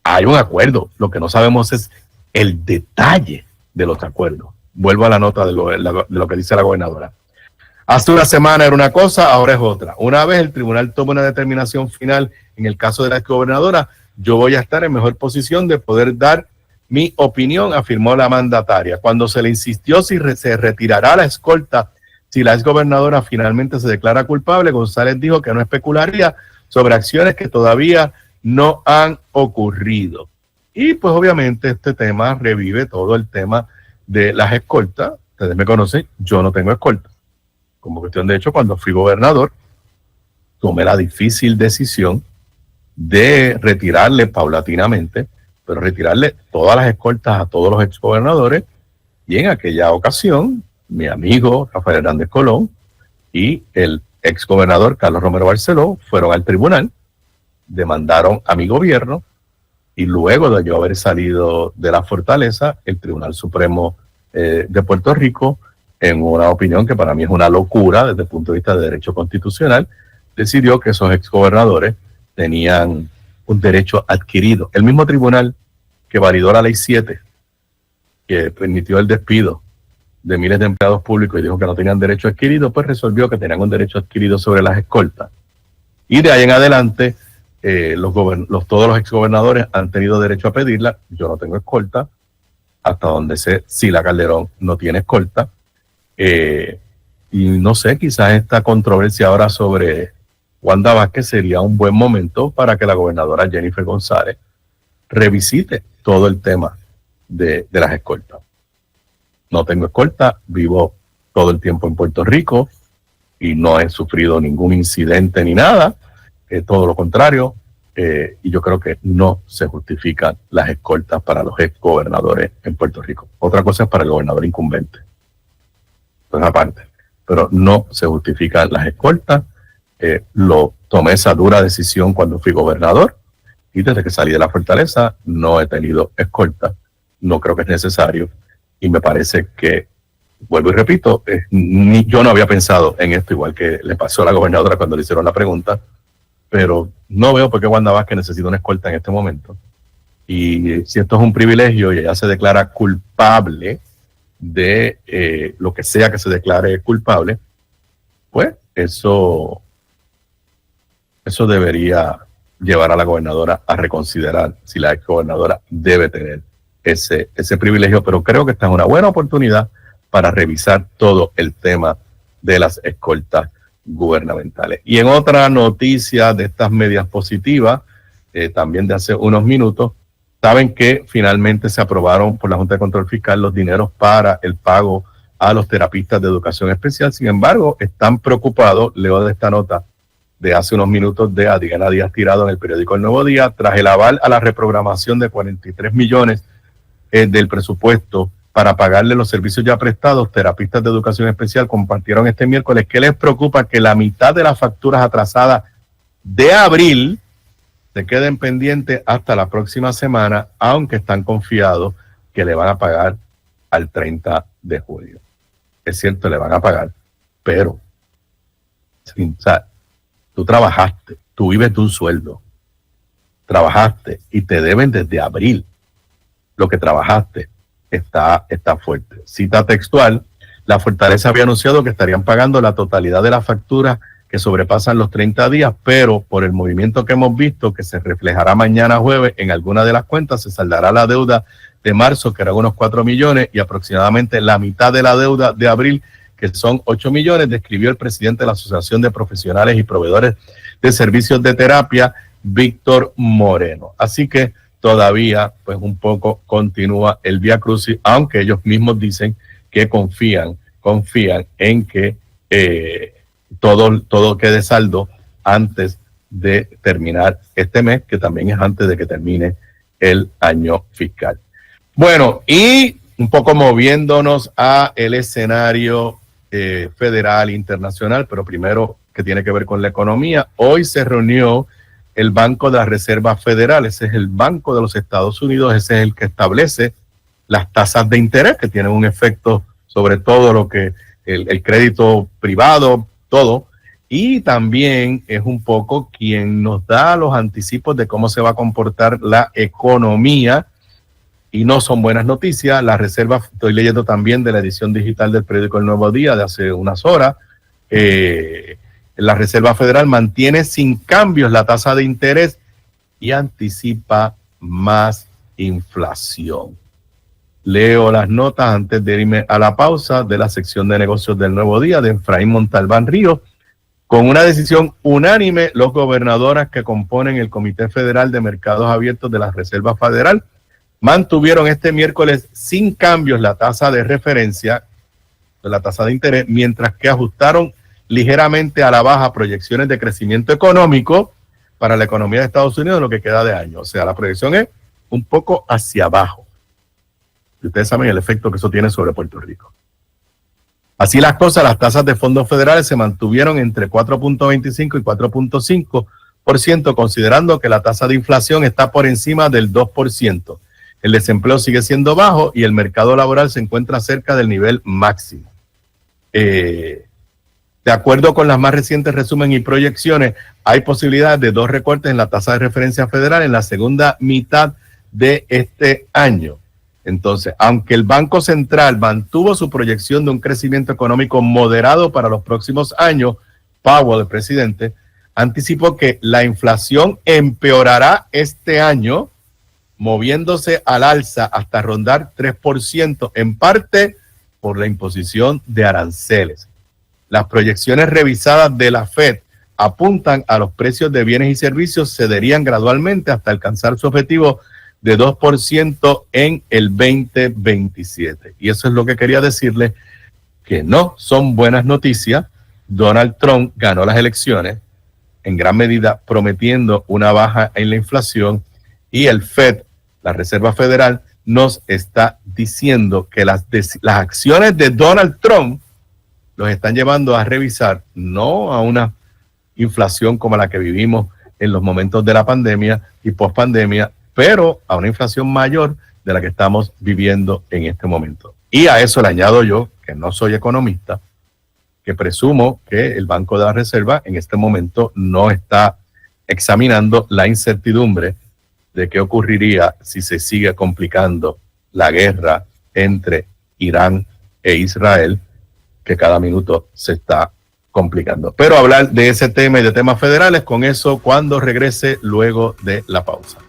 Hay un acuerdo, lo que no sabemos es el detalle de los acuerdos. Vuelvo a la nota de lo que dice la gobernadora. Hace una semana era una cosa, ahora es otra. Una vez el tribunal toma una determinación final en el caso de la exgobernadora, yo voy a estar en mejor posición de poder dar mi opinión, afirmó la mandataria. Cuando se le insistió si se retirará la escolta, si la exgobernadora finalmente se declara culpable, González dijo que no especularía sobre acciones que todavía no han ocurrido. Y pues obviamente este tema revive todo el tema de las escoltas. Ustedes me conocen, yo no tengo escolta. Como cuestión de hecho, cuando fui gobernador, tomé la difícil decisión de retirarle paulatinamente, pero retirarle todas las escoltas a todos los exgobernadores. Y en aquella ocasión, mi amigo Rafael Hernández Colón y el exgobernador Carlos Romero Barceló fueron al tribunal, demandaron a mi gobierno y luego de yo haber salido de la fortaleza, el Tribunal Supremo de Puerto Rico, en una opinión que para mí es una locura desde el punto de vista de derecho constitucional, decidió que esos exgobernadores tenían un derecho adquirido. El mismo tribunal que validó la Ley 7, que permitió el despido de miles de empleados públicos y dijo que no tenían derecho adquirido, pues resolvió que tenían un derecho adquirido sobre las escoltas. Y de ahí en adelante, todos los exgobernadores han tenido derecho a pedirla. Yo no tengo escolta, hasta donde sé, Sila Calderón no tiene escolta. Y no sé, quizás esta controversia ahora sobre Wanda Vázquez sería un buen momento para que la gobernadora Jennifer González revisite todo el tema de las escoltas. No tengo escolta, vivo todo el tiempo en Puerto Rico y no he sufrido ningún incidente ni nada, todo lo contrario, y yo creo que no se justifican las escoltas para los exgobernadores en Puerto Rico. Otra cosa es para el gobernador incumbente, pues aparte, pero no se justifican las escoltas. Lo tomé esa dura decisión cuando fui gobernador y desde que salí de la fortaleza no he tenido escolta, no creo que es necesario. Y me parece que vuelvo y repito, yo no había pensado en esto, igual que le pasó a la gobernadora cuando le hicieron la pregunta, pero no veo por qué Wanda Vázquez necesita una escolta en este momento. Y si esto es un privilegio y ella se declara culpable de lo que sea que se declare culpable, pues eso debería llevar a la gobernadora a reconsiderar si la ex gobernadora debe tener ese privilegio, pero creo que esta es una buena oportunidad para revisar todo el tema de las escoltas gubernamentales. Y en otra noticia de estas medias positivas, también de hace unos minutos, saben que finalmente se aprobaron por la Junta de Control Fiscal los dineros para el pago a los terapistas de educación especial. Sin embargo, están preocupados, leo de esta nota de hace unos minutos de Adriana Díaz Tirado en el periódico El Nuevo Día, tras el aval a la reprogramación de 43 millones del presupuesto para pagarle los servicios ya prestados, terapistas de educación especial compartieron este miércoles que les preocupa que la mitad de las facturas atrasadas de abril se queden pendientes hasta la próxima semana, aunque están confiados que le van a pagar al 30 de julio. Es cierto, le van a pagar, pero o sea, tú trabajaste, tú vives de un sueldo, trabajaste y te deben desde abril. Lo que trabajaste está fuerte. Cita textual, la Fortaleza había anunciado que estarían pagando la totalidad de las facturas que sobrepasan los 30 días, pero por el movimiento que hemos visto, que se reflejará mañana jueves en alguna de las cuentas, se saldará la deuda de marzo, que eran unos 4 millones, y aproximadamente la mitad de la deuda de abril, que son 8 millones, describió el presidente de la Asociación de Profesionales y Proveedores de Servicios de Terapia, Víctor Moreno. Así que todavía, pues un poco continúa el Vía Crucis, aunque ellos mismos dicen que confían en que todo quede saldo antes de terminar este mes, que también es antes de que termine el año fiscal. Bueno, y un poco moviéndonos a el escenario federal, internacional, pero primero que tiene que ver con la economía. Hoy se reunió el Banco de la Reserva Federal, ese es el Banco de los Estados Unidos, ese es el que establece las tasas de interés, que tienen un efecto sobre todo lo que el crédito privado, todo, y también es un poco quien nos da los anticipos de cómo se va a comportar la economía, y no son buenas noticias. La Reserva, estoy leyendo también de la edición digital del periódico El Nuevo Día de hace unas horas, la Reserva Federal mantiene sin cambios la tasa de interés y anticipa más inflación. Leo las notas antes de irme a la pausa de la sección de negocios del Nuevo Día de Efraín Montalbán Ríos. Con una decisión unánime, los gobernadores que componen el Comité Federal de Mercados Abiertos de la Reserva Federal mantuvieron este miércoles sin cambios la tasa de referencia, la tasa de interés, mientras que ajustaron ligeramente a la baja proyecciones de crecimiento económico para la economía de Estados Unidos en lo que queda de año. O sea, la proyección es un poco hacia abajo. Y ustedes saben el efecto que eso tiene sobre Puerto Rico. Así las cosas, las tasas de fondos federales se mantuvieron entre 4.25 y 4.5%, considerando que la tasa de inflación está por encima del 2%. El desempleo sigue siendo bajo y el mercado laboral se encuentra cerca del nivel máximo. De acuerdo con las más recientes resumen y proyecciones, hay posibilidad de 2 recortes en la tasa de referencia federal en la segunda mitad de este año. Entonces, aunque el Banco Central mantuvo su proyección de un crecimiento económico moderado para los próximos años, Powell, el presidente, anticipó que la inflación empeorará este año, moviéndose al alza hasta rondar 3%, en parte por la imposición de aranceles. Las proyecciones revisadas de la Fed apuntan a los precios de bienes y servicios cederían gradualmente hasta alcanzar su objetivo de 2% en el 2027. Y eso es lo que quería decirles, que no son buenas noticias. Donald Trump ganó las elecciones, en gran medida prometiendo una baja en la inflación, y el Fed, la Reserva Federal, nos está diciendo que las acciones de Donald Trump los están llevando a revisar, no a una inflación como la que vivimos en los momentos de la pandemia y pospandemia, pero a una inflación mayor de la que estamos viviendo en este momento. Y a eso le añado yo que no soy economista, que presumo que el Banco de la Reserva en este momento no está examinando la incertidumbre de qué ocurriría si se sigue complicando la guerra entre Irán e Israel, que cada minuto se está complicando. Pero hablar de ese tema y de temas federales, con eso cuando regrese luego de la pausa.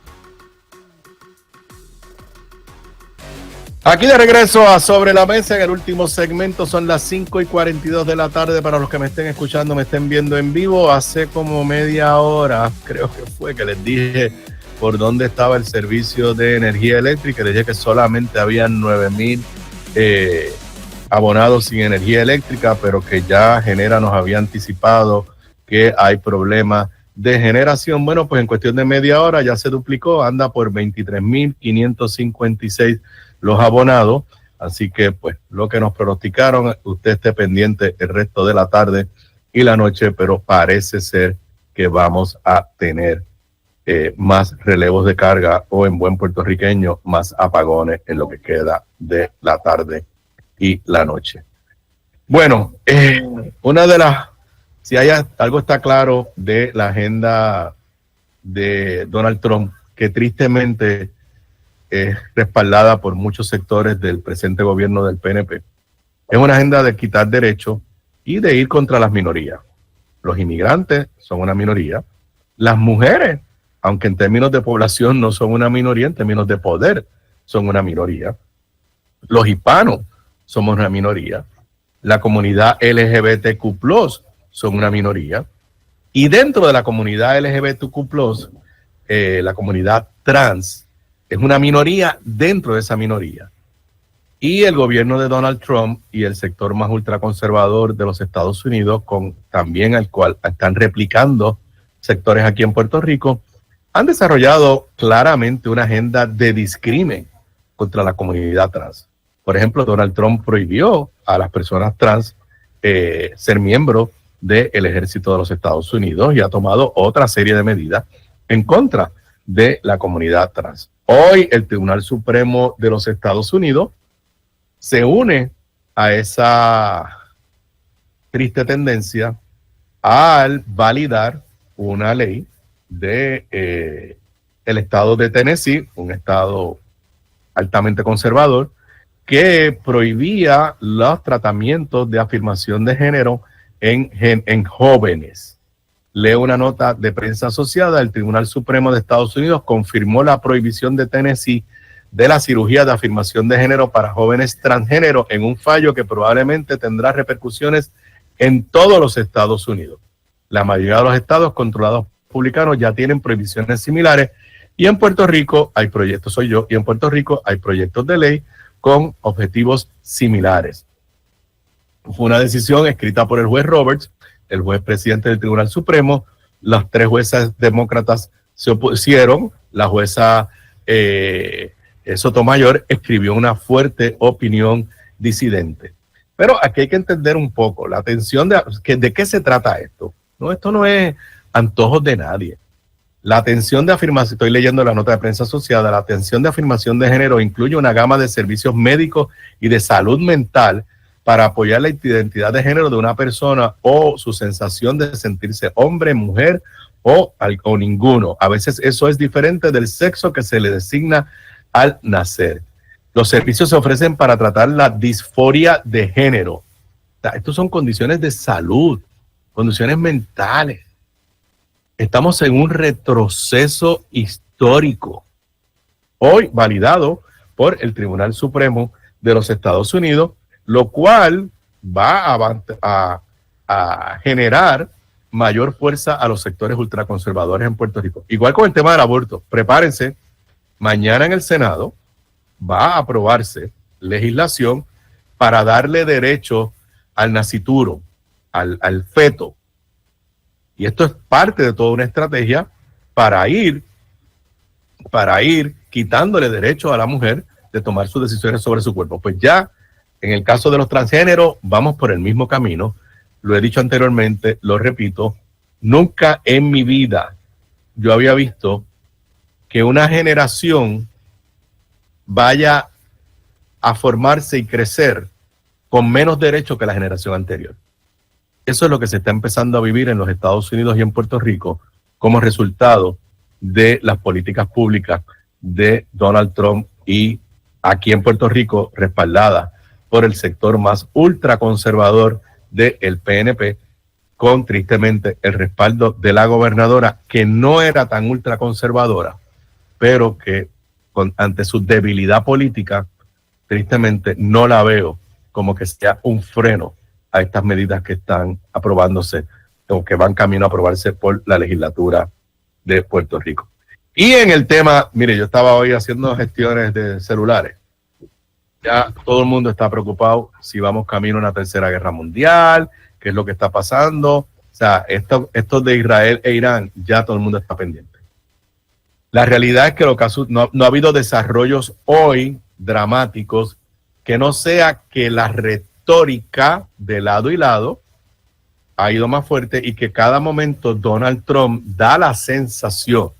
Aquí de regreso a Sobre la Mesa en el último segmento. Son las 5:42 de la tarde para los que me estén escuchando, me estén viendo en vivo. Hace como media hora, creo que fue, que les dije por dónde estaba el servicio de energía eléctrica. Les dije que solamente habían 9,000 abonados sin energía eléctrica, pero que ya Genera nos había anticipado que hay problemas de generación. Bueno, pues en cuestión de media hora ya se duplicó, anda por 23,556 los abonados, así que pues lo que nos pronosticaron, usted esté pendiente el resto de la tarde y la noche, pero parece ser que vamos a tener más relevos de carga, o en buen puertorriqueño, más apagones en lo que queda de la tarde y la noche. Bueno, una de las, si hay algo está claro de la agenda de Donald Trump, que tristemente es respaldada por muchos sectores del presente gobierno del PNP, es una agenda de quitar derechos y de ir contra las minorías. Los inmigrantes son una minoría, las mujeres, aunque en términos de población no son una minoría, en términos de poder son una minoría, los hispanos somos una minoría, la comunidad LGBTQ+ son una minoría, y dentro de la comunidad LGBTQ+, la comunidad trans es una minoría dentro de esa minoría. Y el gobierno de Donald Trump y el sector más ultraconservador de los Estados Unidos, con también al cual están replicando sectores aquí en Puerto Rico, han desarrollado claramente una agenda de discrimen contra la comunidad trans. Por ejemplo, Donald Trump prohibió a las personas trans ser miembros del ejército de los Estados Unidos y ha tomado otra serie de medidas en contra de la comunidad trans. Hoy el Tribunal Supremo de los Estados Unidos se une a esa triste tendencia al validar una ley de el estado de Tennessee, un estado altamente conservador, que prohibía los tratamientos de afirmación de género en jóvenes. Leo una nota de prensa asociada. El Tribunal Supremo de Estados Unidos confirmó la prohibición de Tennessee de la cirugía de afirmación de género para jóvenes transgénero en un fallo que probablemente tendrá repercusiones en todos los Estados Unidos. La mayoría de los estados controlados republicanos ya tienen prohibiciones similares, y en Puerto Rico hay proyectos, soy yo, y en Puerto Rico hay proyectos de ley con objetivos similares. Fue una decisión escrita por el juez Roberts, el juez presidente del Tribunal Supremo. Las tres juezas demócratas se opusieron. La jueza Sotomayor escribió una fuerte opinión disidente. Pero aquí hay que entender un poco la atención de qué se trata esto. No, esto no es antojos de nadie. La atención de afirmación, estoy leyendo la nota de prensa asociada, la atención de afirmación de género incluye una gama de servicios médicos y de salud mental para apoyar la identidad de género de una persona o su sensación de sentirse hombre, mujer o ninguno. A veces eso es diferente del sexo que se le designa al nacer. Los servicios se ofrecen para tratar la disforia de género. O sea, estos son condiciones de salud, condiciones mentales. Estamos en un retroceso histórico, hoy validado por el Tribunal Supremo de los Estados Unidos, lo cual va a generar mayor fuerza a los sectores ultraconservadores en Puerto Rico. Igual con el tema del aborto. Prepárense, mañana en el Senado va a aprobarse legislación para darle derecho al nacituro, al feto. Y esto es parte de toda una estrategia para ir quitándole derecho a la mujer de tomar sus decisiones sobre su cuerpo. Pues ya, en el caso de los transgéneros, vamos por el mismo camino. Lo he dicho anteriormente, lo repito, nunca en mi vida yo había visto que una generación vaya a formarse y crecer con menos derechos que la generación anterior. Eso es lo que se está empezando a vivir en los Estados Unidos y en Puerto Rico como resultado de las políticas públicas de Donald Trump y aquí en Puerto Rico respaldada por el sector más ultraconservador del PNP, con tristemente el respaldo de la gobernadora, que no era tan ultraconservadora, pero que ante su debilidad política, tristemente no la veo como que sea un freno a estas medidas que están aprobándose o que van camino a aprobarse por la legislatura de Puerto Rico. Y en el tema, mire, yo estaba hoy haciendo gestiones de celulares. Ya todo el mundo está preocupado si vamos camino a una tercera guerra mundial, qué es lo que está pasando. O sea, esto de Israel e Irán, ya todo el mundo está pendiente. La realidad es que no ha habido desarrollos hoy dramáticos que no sea que la retórica de lado y lado ha ido más fuerte y que cada momento Donald Trump da la sensación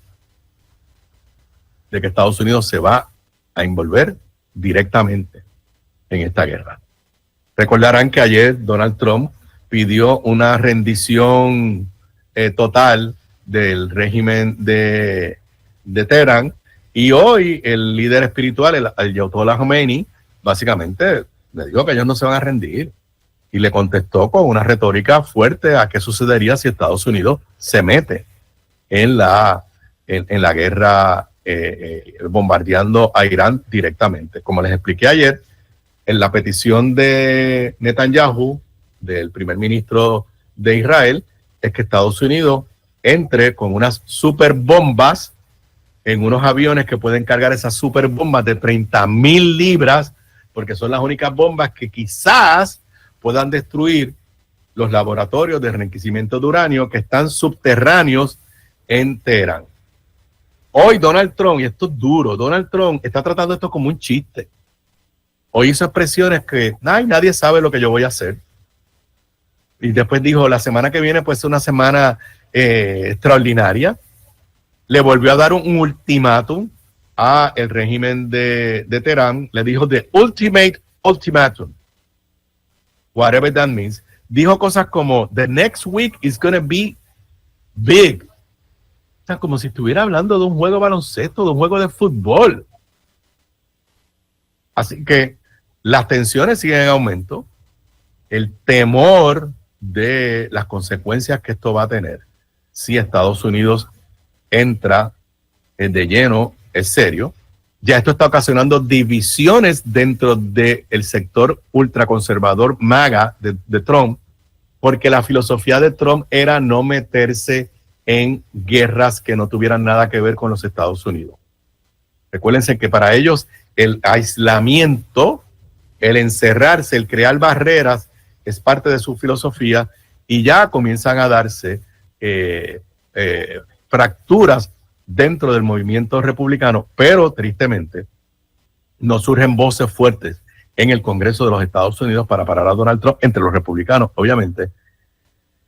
de que Estados Unidos se va a envolver directamente en esta guerra. Recordarán que ayer Donald Trump pidió una rendición total del régimen de Teherán, y hoy el líder espiritual, el Ayatollah Khomeini, básicamente le dijo que ellos no se van a rendir y le contestó con una retórica fuerte a qué sucedería si Estados Unidos se mete en la guerra bombardeando a Irán directamente. Como les expliqué ayer, en la petición de Netanyahu, del primer ministro de Israel, es que Estados Unidos entre con unas superbombas en unos aviones que pueden cargar esas superbombas de 30,000 libras, porque son las únicas bombas que quizás puedan destruir los laboratorios de enriquecimiento de uranio que están subterráneos en Teherán. Hoy Donald Trump, y esto es duro, Donald Trump está tratando esto como un chiste. Hoy hizo expresiones que nadie sabe lo que yo voy a hacer. Y después dijo, la semana que viene puede ser una semana extraordinaria. Le volvió a dar un ultimátum a el régimen de Teherán. Le dijo the ultimate ultimatum, whatever that means. Dijo cosas como the next week is going to be big. O sea, como si estuviera hablando de un juego de baloncesto, de un juego de fútbol. Así que las tensiones siguen en aumento. El temor de las consecuencias que esto va a tener si Estados Unidos entra de lleno es serio. Ya esto está ocasionando divisiones dentro del sector ultraconservador MAGA de Trump, porque la filosofía de Trump era no meterse en guerras que no tuvieran nada que ver con los Estados Unidos. Recuérdense que para ellos el aislamiento, el encerrarse, el crear barreras es parte de su filosofía, y ya comienzan a darse fracturas dentro del movimiento republicano, pero tristemente no surgen voces fuertes en el Congreso de los Estados Unidos para parar a Donald Trump, entre los republicanos, obviamente,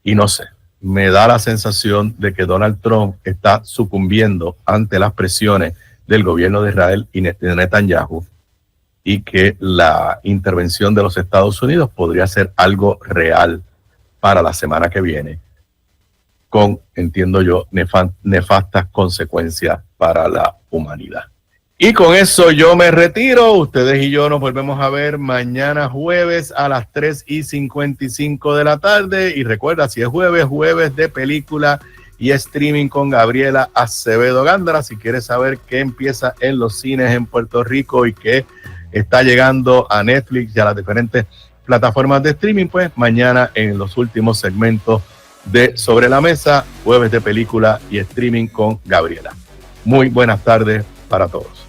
y no sé, me da la sensación de que Donald Trump está sucumbiendo ante las presiones del gobierno de Israel y de Netanyahu, y que la intervención de los Estados Unidos podría ser algo real para la semana que viene, con, entiendo yo, nefastas consecuencias para la humanidad. Y con eso yo me retiro. Ustedes y yo nos volvemos a ver mañana jueves a las 3:55 de la tarde. Y recuerda, si es jueves de película y streaming con Gabriela Acevedo Gándara. Si quieres saber qué empieza en los cines en Puerto Rico y qué está llegando a Netflix y a las diferentes plataformas de streaming, pues mañana en los últimos segmentos de Sobre la Mesa, jueves de película y streaming con Gabriela. Muy buenas tardes para todos.